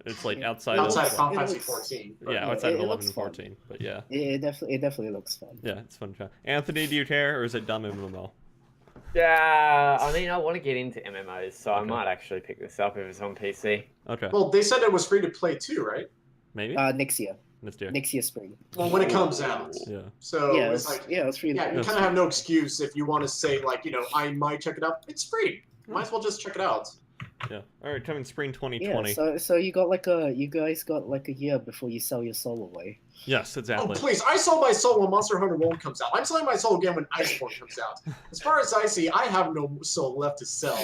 It's like outside, Outside of of. Final It Fantasy looks- 14. Yeah, Yeah, outside of it 11 looks and fun. 14. But yeah. It definitely looks fun. Yeah, it's fun. Anthony, do you care or is it dumb MMO? Yeah, I mean, I want to get into MMOs, so I Okay. might actually pick this up if it's on PC. Okay. Well, they said it was free to play too, right? Maybe? Next year Next year. spring. Well, when it comes out. Yeah. So Yeah, it's like, it's free. yeah, you Yes. kind of have no excuse if you want to say, like, you know, I might check it out. It's free. Might as well just check it out. Yeah. All right, coming spring Yeah, 2020. so you guys got like a year before you sell your soul away. Yes, Oh, exactly. please. I sold my soul when Monster Hunter 1 comes out. I'm selling my soul again when Iceborne comes out. As far as I see, I have no soul left to sell.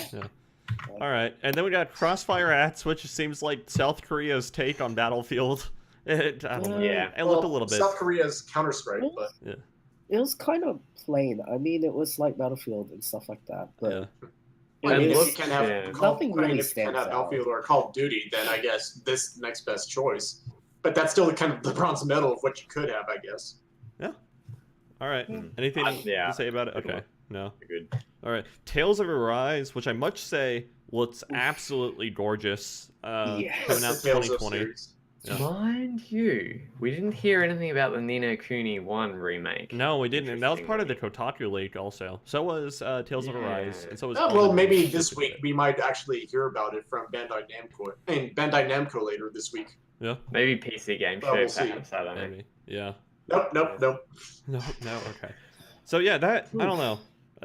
All right, and then we got Crossfire Ats, which seems like South Korea's take on Battlefield. I don't know. Yeah. It looked a little bit. South Korea's Counter-Strike, but It was kind of plain. I mean, it was like Battlefield and stuff like that, but Yeah. I mean, It if looks- you can't have yeah. Nothing really if you can't stands have out. Battlefield or Call of Duty, then I guess this next best choice. But that's still kind of the bronze medal of what you could have, I guess. All right. Anything Yeah, to say about it? good Okay. one. No. Good. All right. Tales of Arise, which I must say looks absolutely gorgeous. Yes. Coming out That's the Tales of 2020. series. Yeah. Mind you, we didn't hear anything about the Ni no Kuni 1 remake. No, we didn't. And that was part of the Interestingly. Kotaku leak also. So was Tales of Arise, Yeah. and so was. Well, Elden maybe Ring this just week did it. we might actually hear about it from Bandai Namco. Bandai Namco later this week. Yeah. Maybe PC game Well, show, we'll see. perhaps. I don't know. Maybe. Yeah. Nope. No. Okay. So yeah, that I don't know.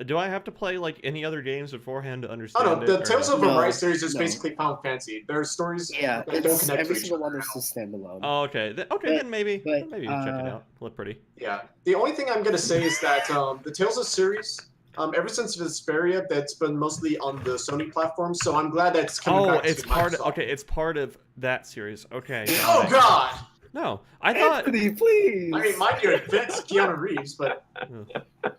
Do I have to play like any other games beforehand to Oh understand no, it? the or Tales no? of No, Arise series is no. basically Final Fantasy. There are stories Yeah, that don't it's connect every to each single other one at is all. a standalone. Oh, okay. Okay, But- then maybe but, maybe check it out. Look pretty. Yeah. The only thing I'm gonna say is that the Tales of series, ever since Vesperia, that's been mostly on the Sony platform. So I'm glad that's coming Oh, back it's to part of Microsoft. it's part of that series. Okay. got Oh it. God! No, I thought. Anthony, please. I mean, mind you, it's Keanu Reeves, but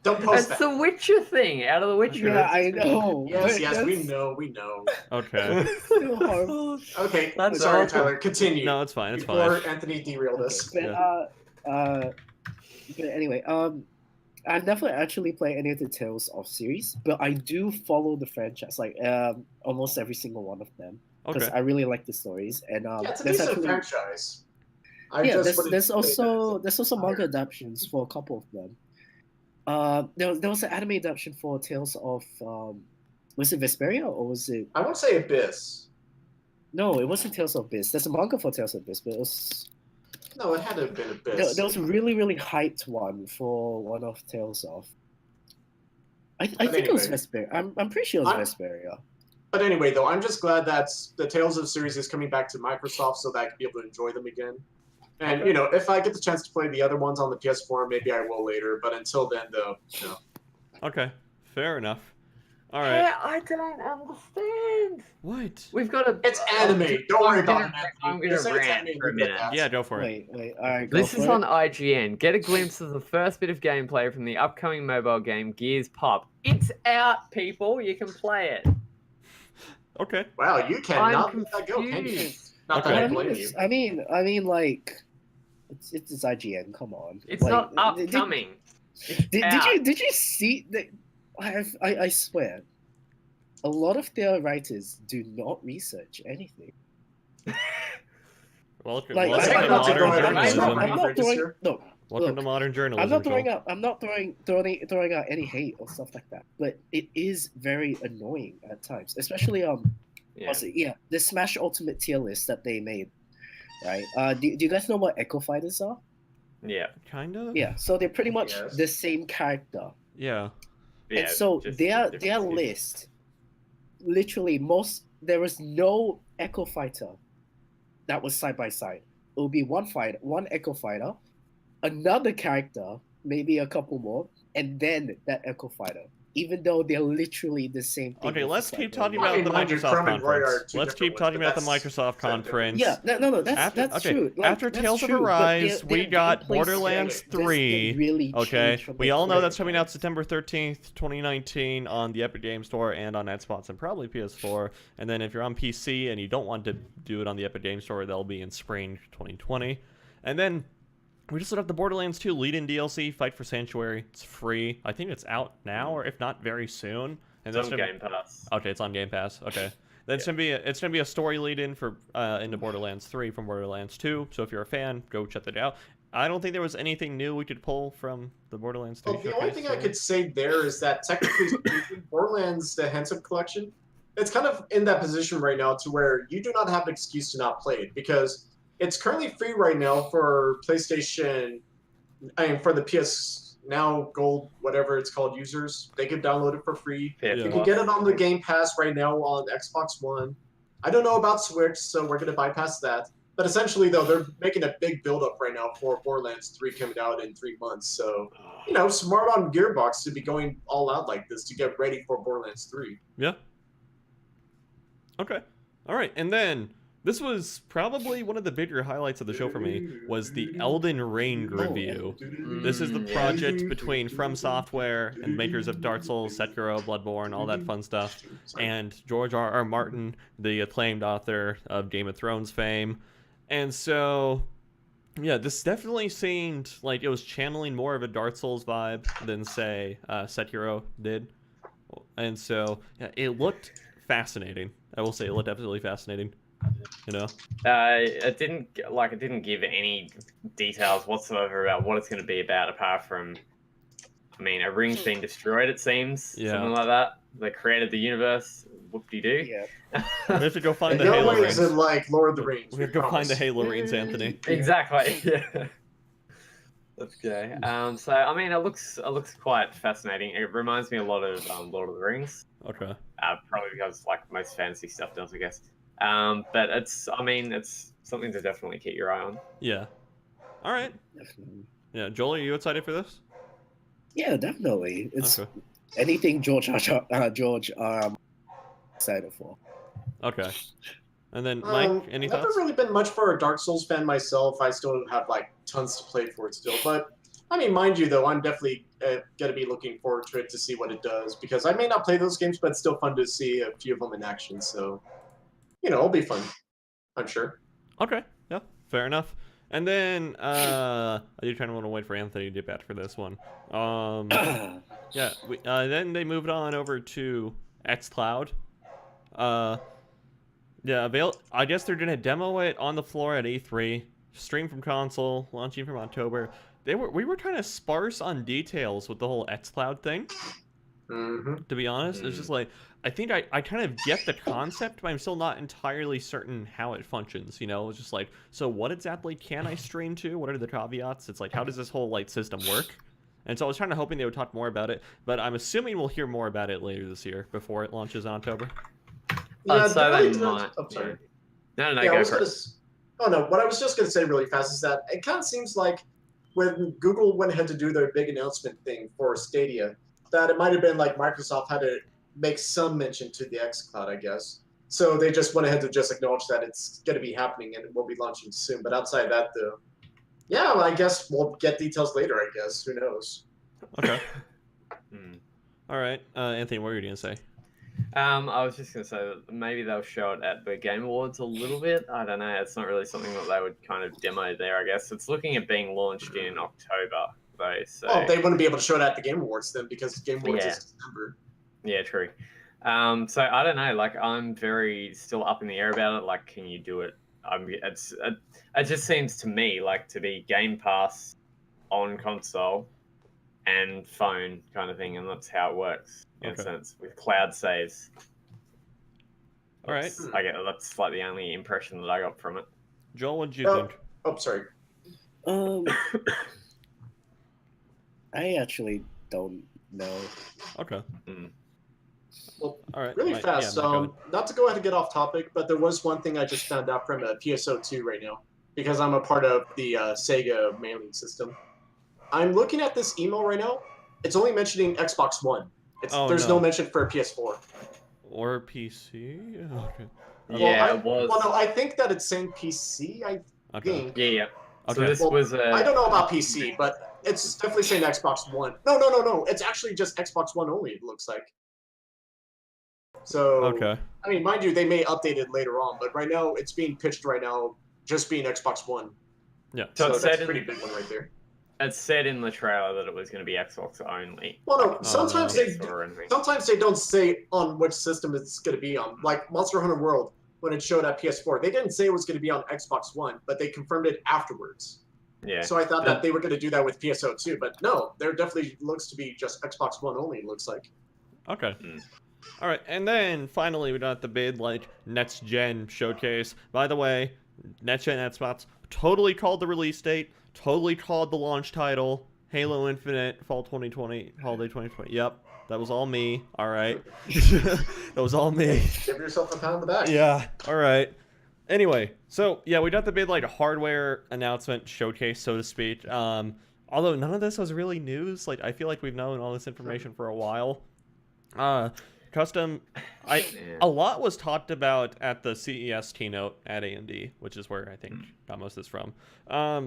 don't post It's that. the Witcher thing, out of the Witcher. Yeah, I know. Yes, but yes, we that's know, we know. Okay. still hard. Okay, That's sorry, awful. Tyler. Continue. No, it's fine. It's Before fine. Anthony derailed Okay, us. but Yeah. but anyway, I never actually play any of the Tales of series, but I do follow the franchise, like almost every single one of them, because Okay. I really like the stories. And Yeah, it's a there's decent actually franchise. there's also manga adaptations for a couple of them. There was an anime adaptation for Tales of was it Vesperia or was it? I won't say Abyss. No, it wasn't Tales of Abyss. There's a manga for Tales of Abyss, but it was No, it had to have been Abyss. there was a really hyped one for one of Tales of. I think it was anyway. Vesperia. I'm pretty sure it was I'm- Vesperia. But anyway, though, I'm just glad that the Tales of series is coming back to Microsoft so that I can be able to enjoy them again. And, Okay. you know, if I get the chance to play the other ones on the PS4, maybe I will later. But until then, though, no. Okay. Fair enough. All right. Yeah, I don't understand. What? We've got a. It's anime. Don't worry about it, I'm Anthony. gonna Just say it's rant anime for a and leave it minute. at that. Yeah, go for it. Wait, all right. Go This for is it. on IGN. Get a glimpse of the first bit of gameplay from the upcoming mobile game Gears Pop. It's out, people. You can play it. Okay. Wow, you cannot I'm let that go, can you? confused. Not Okay. that I I mean, blame you. I mean, like, it's IGN. Come on. It's Like, not did- upcoming. It's Did out. you see that? I swear, a lot of their writers do not research anything. Welcome, Like, Let's welcome try to not to go modern ahead and I'm use journalism. not, I'm not Research throwing here. no. Welcome look, to modern journalism. I'm not throwing Cole. out. I'm not throwing out any hate or stuff like that. But it is very annoying at times, especially Yeah. what's it? Yeah, the Smash Ultimate tier list that they made, right? Do you guys know what Echo Fighters are? Yeah. Kind of. Yeah, so they're pretty much Yes. the same character. Yeah. Yeah, And so just their different skins. list, literally there was no Echo Fighter that was side by side. It would be one Echo Fighter, another character, maybe a couple more, and then that Echo Fighter. Even though they're literally the same thing. Okay, let's side keep by talking side. I about mean, the mind you, Microsoft Chrome and Roy are conference. two Let's different keep talking ones, about the but that's Microsoft different. conference. Yeah, no, that's Okay, true. Like, after that's Tales of true, but Arise, their we got gameplay Borderlands style, 3. they really Okay, changed from we their all know gameplay. that's coming out September 13th, 2019 on the Epic Game Store and on Xbox and probably PS4. And then if you're on PC and you don't want to do it on the Epic Game Store, they'll be in spring 2020. And then we just have the Borderlands 2 lead-in DLC, Fight for Sanctuary. It's free. I think it's out now, or if not, very soon. And It's that's on gonna- Game Pass. Okay, it's on Game Pass. Okay. Then it's gonna be a story lead in for into Borderlands 3 from Borderlands 2. So if you're a fan, go check that out. I don't think there was anything new we could pull from the Borderlands 3 Well, the only showcase, thing I so- could say there is that technically speaking, Borderlands, the Handsome Collection, it's kind of in that position right now to where you do not have an excuse to not play it because it's currently free right now for PlayStation, I mean, for the PS Now Gold, whatever it's called, users. They can download it for free. PS Yeah. You Plus. can get it on the Game Pass right now on Xbox One. I don't know about Switch, so we're going to bypass that. But essentially, though, they're making a big build-up right now for Borderlands 3 coming out in 3 months. So, you know, smart on Gearbox to be going all out like this to get ready for Borderlands 3. Yeah. Okay. All right. And then this was probably one of the bigger highlights of the show for me was the Elden Ring review. This is the Mm, project between From Software and makers of Dark Souls, Sekiro, Bloodborne, all that fun stuff, and George R.R. Martin, the acclaimed author of Game of Thrones fame. And so Yeah, this definitely seemed like it was channeling more of a Dark Souls vibe than, say, Sekiro did. And so, yeah, it looked fascinating. I will say it looked absolutely fascinating. You know? It didn't give any details whatsoever about what it's going to be about, apart from, I mean, a ring's been destroyed. It seems Yeah. something like that. They created the universe. Whoop-de-doo. Yeah. We have to go find In the no Halo way rings. is it like Lord of the Rings. We have to go find the promise. Halo rings, Anthony. Exactly. Yeah. Let's go. So I mean, it looks quite fascinating. It reminds me a lot of Lord of the Rings. Okay. Probably because like most fantasy stuff does, I guess. But it's something to definitely keep your eye on. Yeah. All right. Definitely. Yeah, Joel, are you excited for this? Yeah, definitely. It's Okay. anything George excited for. Okay. And then Mike, any Never thoughts? really been much for a Dark Souls fan myself. I still have like tons to play for it still, but I mean, mind you, though, I'm definitely going to be looking forward to it to see what it does, because I may not play those games, but it's still fun to see a few of them in action. So, it'll be fun, I'm sure. Okay. Yeah. Fair enough. And then I do kind of want to wait for Anthony to get back for this one. Yeah. Then they moved on over to xCloud. Yeah. I guess they're gonna demo it on the floor at E3. Stream from console, launching from October. We were kind of sparse on details with the whole xCloud thing. Mm-hmm. To be honest, it's just like I think I kind of get the concept, but I'm still not entirely certain how it functions. It's just like, so what exactly can I stream to? What are the caveats? It's like, how does this whole system work? And so I was kind of hoping they would talk more about it, but I'm assuming we'll hear more about it later this year before it launches in October. Yeah, So really they good. might. Oh, sorry. No, Yeah, go for it. Oh no, what I was just going to say really fast is that it kind of seems like when Google went ahead to do their big announcement thing for Stadia, that it might have been like Microsoft had to make some mention to the xCloud, I guess. So they just went ahead to just acknowledge that it's going to be happening and it will be launching soon. But outside that, though, yeah, well, I guess we'll get details later, I guess. Who knows? Okay. All right. Anthony, what were you going to say? I was just going to say that maybe they'll show it at the Game Awards a little bit. I don't know. It's not really something that they would kind of demo there, I guess. It's looking at being launched in October, though. So... Oh, they wouldn't be able to show it at the Game Awards then, because Game Awards is December. Yeah, true. So I don't know. Like, I'm very still up in the air about it. Like, can you do it? It just seems to me like to be Game Pass on console and phone kind of thing, and that's how it works in a sense with cloud saves. All right. I get that's like the only impression that I got from it. Joel, what did you think? Oh, sorry. I actually don't know. Okay. Well, all right. Really fast. Yeah, not to go ahead and get off topic, but there was one thing I just found out from PSO2 right now, because I'm a part of the Sega mailing system. I'm looking at this email right now. It's only mentioning Xbox One. There's no mention for PS4. Or PC? Okay. Yeah, it was. Well, no, I think that it's saying PC, I think. Yeah. Okay. So this was I don't know about PC, but it's definitely saying Xbox One. No. It's actually just Xbox One only, it looks like. So, okay. I mean, mind you, they may update it later on, but right now, it's being pitched right now just being Xbox One. Yeah. So that's a pretty big one right there. It said in the trailer that it was going to be Xbox only. Well, no, sometimes they don't say on which system it's going to be on. Like Monster Hunter World, when it showed at PS4, they didn't say it was going to be on Xbox One, but they confirmed it afterwards. Yeah. So I thought that they were going to do that with PSO2, but no, there definitely looks to be just Xbox One only, it looks like. Okay. All right, and then finally we got the big next gen showcase. By the way, next gen Xbox totally called the release date, totally called the launch title, Halo Infinite, fall 2020, holiday 2020. Yep, that was all me. All right, that was all me. Give yourself a pound on the back. Yeah. All right. Anyway, so yeah, we got the big hardware announcement showcase, so to speak. Although none of this was really news. I feel like we've known all this information for a while. A lot was talked about at the CES keynote at AMD, which is where I think got most of this from.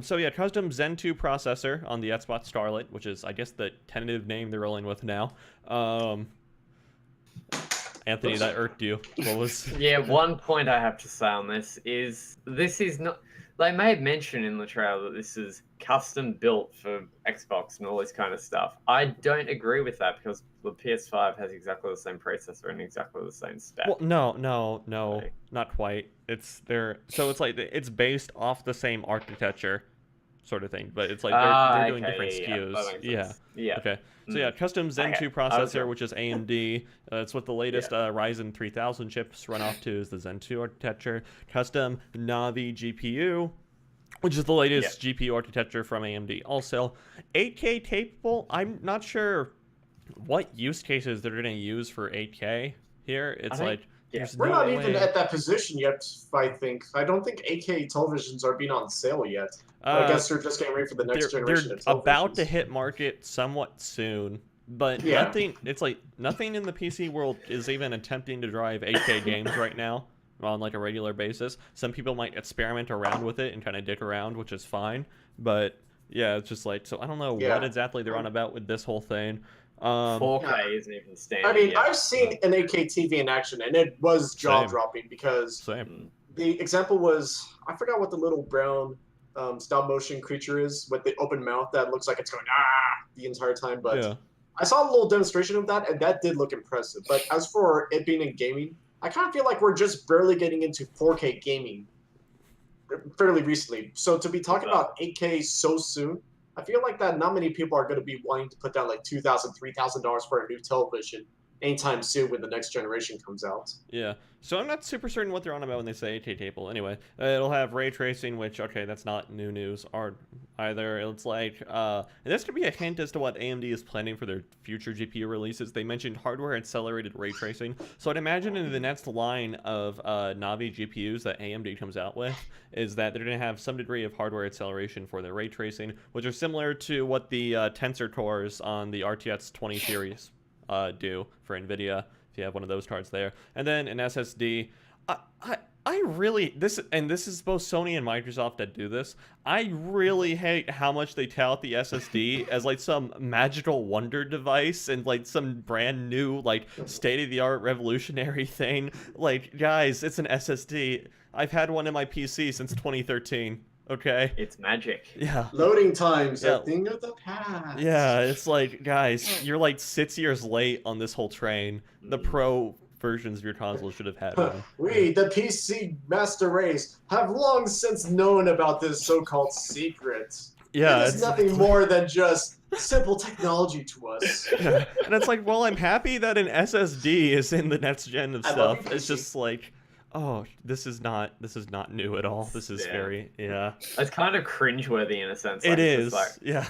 So yeah, custom Zen 2 processor on the Xbox Scarlett, which is I guess the tentative name they're rolling with now. Anthony, that irked you. What was? Yeah, one point I have to say on this is not They made mention in the trailer that this is custom built for Xbox and all this kind of stuff. I don't agree with that because the PS5 has exactly the same processor and exactly the same spec. Well, no, Like- not quite. It's it's based off the same architecture, sort of thing, but it's like they're doing different SKUs. that makes Yeah. sense. Yeah. Okay. So yeah, custom Zen 2 Okay. processor, Okay. which is AMD. It's what the latest Ryzen 3000 chips run off to, is the Zen 2 architecture. Custom Navi GPU, which is the latest GPU architecture from AMD. Also, 8K capable. I'm not sure what use cases they're going to use for 8K here. It's like there's We're no not way. even at that position yet, I think. I don't think 8K televisions are being on sale yet. But I guess they're just getting ready for the next generation of televisions. They're about to hit market somewhat soon, but nothing. It's like nothing in the PC world is even attempting to drive 8K games right now on like a regular basis. Some people might experiment around with it and kind of dick around, which is fine. But yeah, it's just like, so I don't know what exactly they're on about with this whole thing. 4K isn't even standard. I mean, yet. I've seen an 8K TV in action, and it was jaw-dropping because the example was, I forgot what the little brown stop-motion creature is with the open mouth that looks like it's going the entire time, but I saw a little demonstration of that, and that did look impressive. But as for it being in gaming, I kind of feel like we're just barely getting into 4K gaming fairly recently. So to be talking about 8K so soon, I feel like that not many people are going to be wanting to put down like $2,000, $3,000 for a new television anytime soon when the next generation comes out. Yeah, so I'm not super certain what they're on about when they say 8K capable. Anyway, it'll have ray tracing, which, okay, that's not new news either. It's like, and this could be a hint as to what AMD is planning for their future GPU releases. They mentioned hardware accelerated ray tracing, so I'd imagine in the next line of Navi GPUs that AMD comes out with is that they're going to have some degree of hardware acceleration for their ray tracing, which are similar to what the Tensor cores on the RTX 20 series do for NVIDIA, if you have one of those cards there. And then an SSD. I really, this is both Sony and Microsoft that do this. I really hate how much they tout the SSD as like some magical wonder device and like some brand new, like, state-of-the-art revolutionary thing. Like, guys, it's an SSD. I've had one in my PC since 2013. Okay. It's magic. Yeah. Loading times, a thing of the past. Yeah, it's like, guys, you're like 6 years late on this whole train. The pro versions of your console should have had one. We, the PC master race, have long since known about this so-called secret. Yeah, it is nothing more than just simple technology to us. Yeah. And it's like, well, I'm happy that an SSD is in the next gen of stuff. It's just like, oh, this is not new at all. This is very It's kind of cringeworthy in a sense. Like, it is. Like,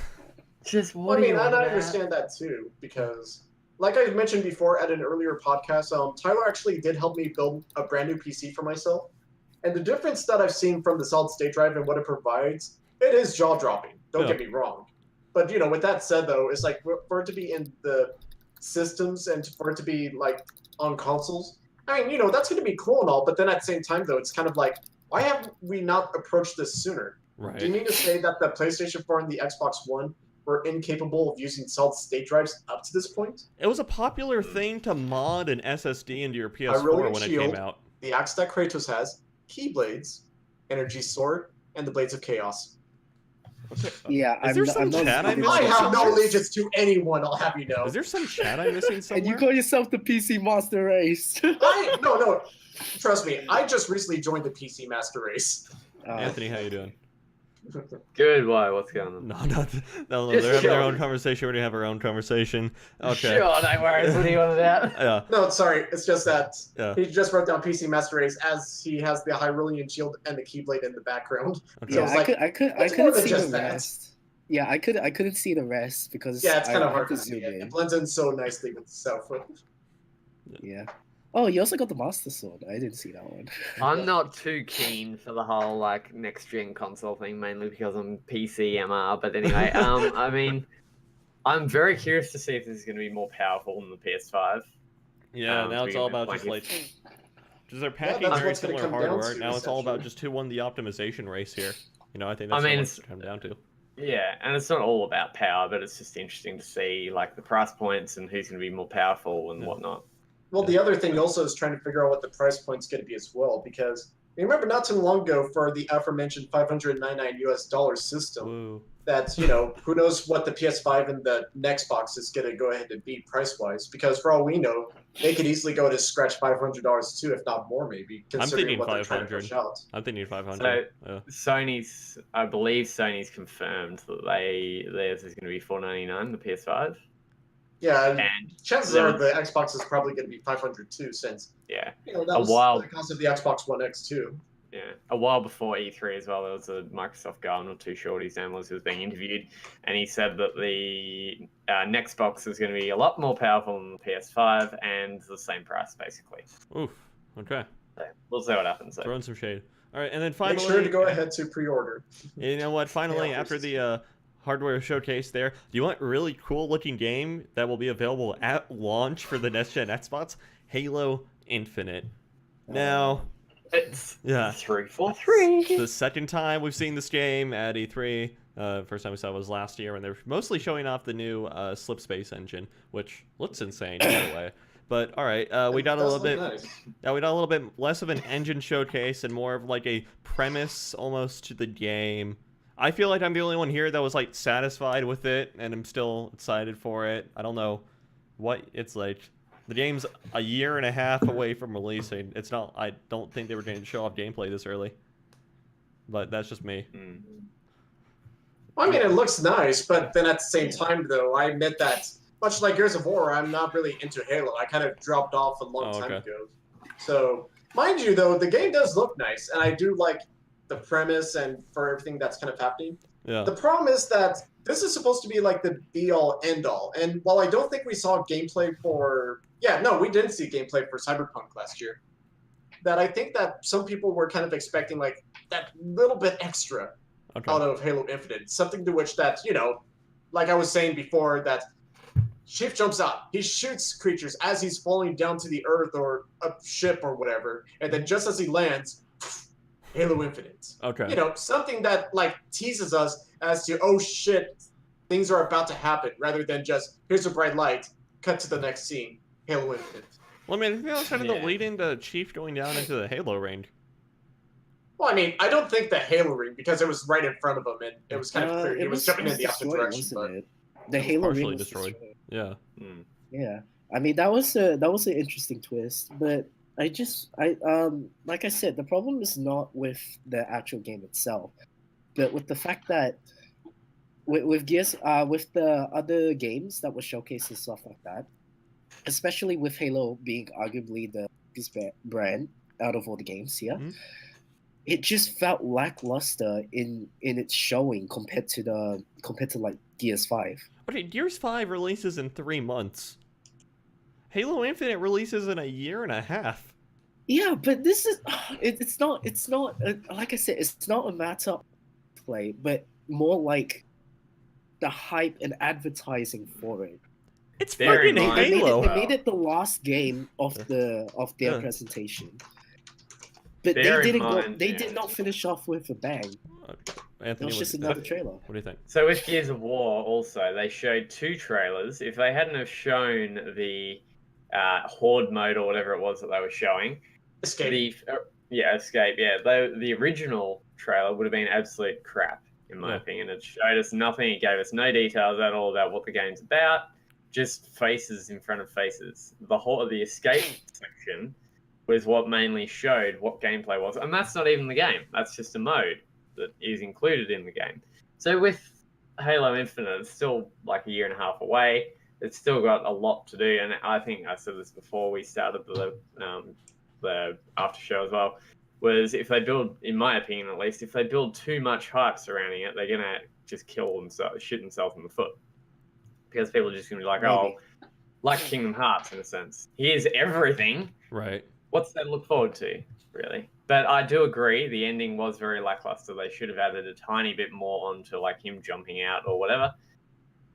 just what? I mean, and I understand that too because, like I mentioned before at an earlier podcast, Tyler actually did help me build a brand new PC for myself, and the difference that I've seen from the solid state drive and what it provides, it is jaw dropping. Don't get me wrong, but you know, with that said though, it's like for it to be in the systems and for it to be like on consoles. I mean, you know, that's going to be cool and all, but then at the same time, though, it's kind of like, why have we not approached this sooner? Right. Do you mean to say that the PlayStation 4 and the Xbox One were incapable of using solid-state drives up to this point? It was a popular thing to mod an SSD into your PS4 when it came out. The axe that Kratos has, Keyblades, Energy Sword, and the Blades of Chaos. Okay. Yeah, Is there some chat I'm missing? I have no allegiance to anyone, I'll have you know. Is there some chat I'm missing somewhere? And you call yourself the PC Master Race. No. Trust me, I just recently joined the PC Master Race. Anthony, how you doing? Good. Why? What's going on? No. They're having their own conversation. We're gonna have our own conversation. Okay. Sure, no worries. What do you want about? Yeah. No, sorry. It's just that he just wrote down PC Master Race as he has the Hyrulean shield and the Keyblade in the background. Okay. So Yeah, I couldn't see the that. rest. Yeah, I couldn't see the rest because it's kind of hard to to see zoom it. in. It blends in so nicely with itself. Yeah. Oh, you also got the Master Sword. I didn't see that one. I'm not too keen for the whole like next gen console thing, mainly because I'm PC MR. But anyway, I mean, I'm very curious to see if this is going to be more powerful than the PS5. Yeah, now it's all about just like, because they're packing very similar hardware. Now it's all about just who won the optimization race here. You know, I think that's what it's come down to. Yeah, and it's not all about power, but it's just interesting to see like the price points and who's going to be more powerful and whatnot. Well, the other thing also is trying to figure out what the price point's going to be as well, because You remember not too long ago for the aforementioned $599 system, Woo. that, who knows what the PS5 and the Xbox is going to go ahead and be price-wise, because for all we know, they could easily go to scratch $500 too, if not more maybe, I'm considering thinking what they're trying to 500. push out. I'm thinking 500. So Yeah. I believe Sony's confirmed that theirs is going to be $499, the PS5. Yeah, And chances there are was- the Xbox is probably going to be 500 too, since yeah, that A was while- the cost of the Xbox One X too. yeah. A while before E3 as well, there was a Microsoft guy, I'm not too sure what his name was, who was being interviewed, and he said that the next box is going to be a lot more powerful than the PS5 and the same price, basically. Oof. Okay. So we'll see what happens. So. Throwing some shade. All right, and then finally, Make sure to go ahead to pre-order. you know what? Finally, Yeah, after the hardware showcase there, do you want a really cool looking game that will be available at launch for the next gen Xbox? Halo Infinite. Now, It's yeah, 343. the second time we've seen this game at E3. First time we saw it was last year when they were mostly showing off the new Slip Space engine, which looks insane, by the way. But all right, we got a little bit. Nice. Yeah, we got a little bit less of an engine showcase and more of like a premise almost to the game. I feel like I'm the only one here that was like satisfied with it, and I'm still excited for it. I don't know what it's like. The game's a year and a half away from releasing. It's not. I don't think they were going to show off gameplay this early. But that's just me. Mm. Well, I mean, it looks nice, but then at the same time, though, I admit that, much like Gears of War, I'm not really into Halo. I kind of dropped off a long time ago. So, mind you, though, the game does look nice, and I do like the premise and for everything that's kind of happening. Yeah. The problem is that this is supposed to be like the be-all, end-all. And while I don't think we saw gameplay for... Yeah, no, we didn't see gameplay for Cyberpunk last year. That I think that some people were kind of expecting like that little bit extra out of Halo Infinite. Something to which that, like I was saying before, that Chief jumps out. He shoots creatures as he's falling down to the earth or a ship or whatever. And then just as he lands, Halo Infinite. Okay. Something that like teases us as to, oh shit, things are about to happen, rather than just, here's a bright light, cut to the next scene, Halo Infinite. Well, I mean, I think that was kind of the Yeah. lead into Chief going down into the Halo ring. Well, I mean, I don't think the Halo ring, because it was right in front of him, and it was kind of clear. He was jumping in the opposite destroyed, direction. wasn't But it? The Halo partially ring was destroyed. destroyed. Yeah. Mm. Yeah, I mean that was an interesting twist, but like I said, the problem is not with the actual game itself, but with the fact that with Gears, with the other games that were showcased and stuff like that, especially with Halo being arguably the biggest brand out of all the games here, it just felt lackluster in its showing compared to like Gears 5. Okay, Gears 5 releases in 3 months. Halo Infinite releases in a year and a half. Yeah, but this is it's not like I said, it's not a matter of play, but more like the hype and advertising for it. It's Bear in fucking mind- Halo. They made it the last game of their Yeah. presentation. But Bear they in didn't mind, they yeah. did not finish off with a bang. It Anthony, was what just do you another think? trailer. What do you think? So with Gears of War, also they showed 2 trailers. If they hadn't have shown the Horde mode or whatever it was that they were showing, Escape. Escape. Yeah, the original trailer would have been absolute crap in my Yeah. opinion. It showed us nothing. It gave us no details at all about what the game's about. Just faces in front of faces. The whole of the escape section was what mainly showed what gameplay was, and that's not even the game. That's just a mode that is included in the game. So with Halo Infinite, it's still like a year and a half away. It's still got a lot to do, and I think I said this before we started the after show as well. Was if they build, in my opinion at least, if they build too much hype surrounding it, they're gonna just kill themselves, shoot themselves in the foot, because people are just gonna be like, oh, like Kingdom Hearts in a sense. Here's everything. Right. What's that look forward to, really? But I do agree, the ending was very lackluster. They should have added a tiny bit more onto like him jumping out or whatever.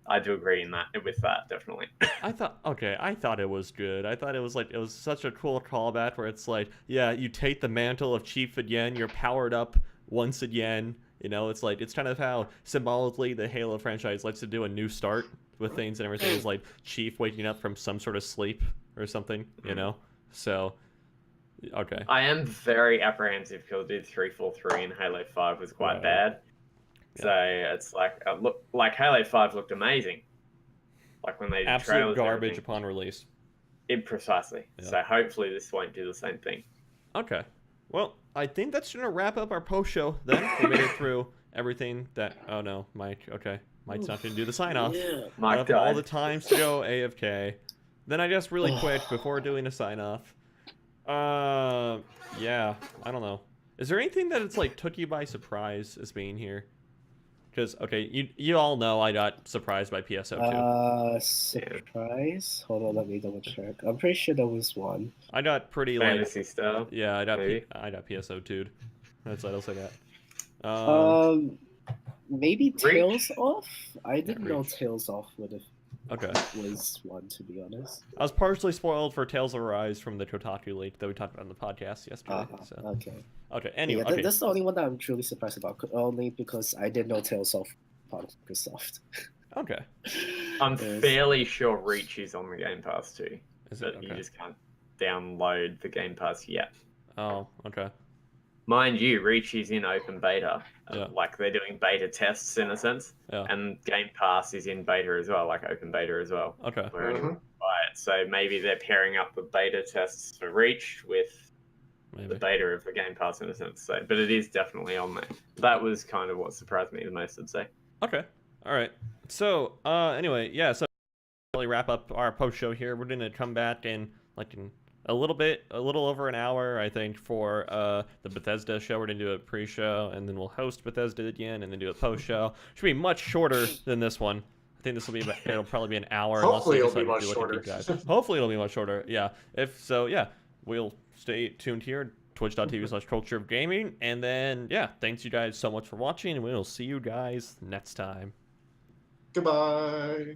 I do agree with that, definitely. I thought it was good. I thought it was such a cool callback where it's like, yeah, you take the mantle of Chief again, you're powered up once again. It's kind of how symbolically the Halo franchise likes to do a new start with things and everything. Is like Chief waking up from some sort of sleep or something, So Okay. I am very apprehensive because Duty 343 and Halo 5 was quite Right. bad. Yeah. So it's like Halo 5 looked amazing. Like when they did Absolute trailers and garbage everything. upon release. Precisely. Yeah. So hopefully this won't do the same thing. Okay. Well, I think that's going to wrap up our post show then. We made it through everything that... Oh, no. Mike. Okay. Mike's not going to do the sign-off. Yeah. Mike Out of all died. the times to go AFK. Then I just really quick before doing a sign-off. Yeah. I don't know. Is there anything that it's like took you by surprise as being here? Because, okay, you all know I got surprised by PSO2. Surprise? Hold on, let me double check. I'm pretty sure there was one. I got pretty Fantasy stuff. Yeah, I got maybe. PSO2'd. That's what else I got. Maybe Reach? Tails Off? I didn't know Reach. Tails Off would have Okay. was one, to be honest. I was partially spoiled for Tales of Arise from the Kotaku leak that we talked about on the podcast yesterday. So. Okay. Okay, anyway. Yeah, Okay. that's the only one that I'm truly surprised about, only because I didn't know Tails Off part of Microsoft. Okay. I'm Yes. fairly sure Reach is on the Game Pass too. Is it? But you Okay. just can't download the Game Pass yet. Oh, okay. Mind you, Reach is in open beta. Yeah. Like they're doing beta tests in a sense. Yeah. And Game Pass is in beta as well, like open beta as well. Okay. Where anyone can buy it. So maybe they're pairing up the beta tests for Reach with Maybe. the beta of the Game Pass in a sense. So, but it is definitely on there. That was kind of what surprised me the most, I'd say. Okay. All right. So, anyway, yeah, so really wrap up our post show here. We're going to come back in a little over an hour, I think, for the Bethesda show. We're going to do a pre-show, and then we'll host Bethesda again, and then do a post-show. Should be much shorter than this one. I think this will be it'll probably be an hour. Hopefully unless it'll they be decide much to do, like, a shorter. deep dive. Hopefully it'll be much shorter, yeah. If so, yeah, we'll stay tuned here, twitch.tv/culture of gaming. And then, yeah, thanks you guys so much for watching, and we'll see you guys next time. Goodbye.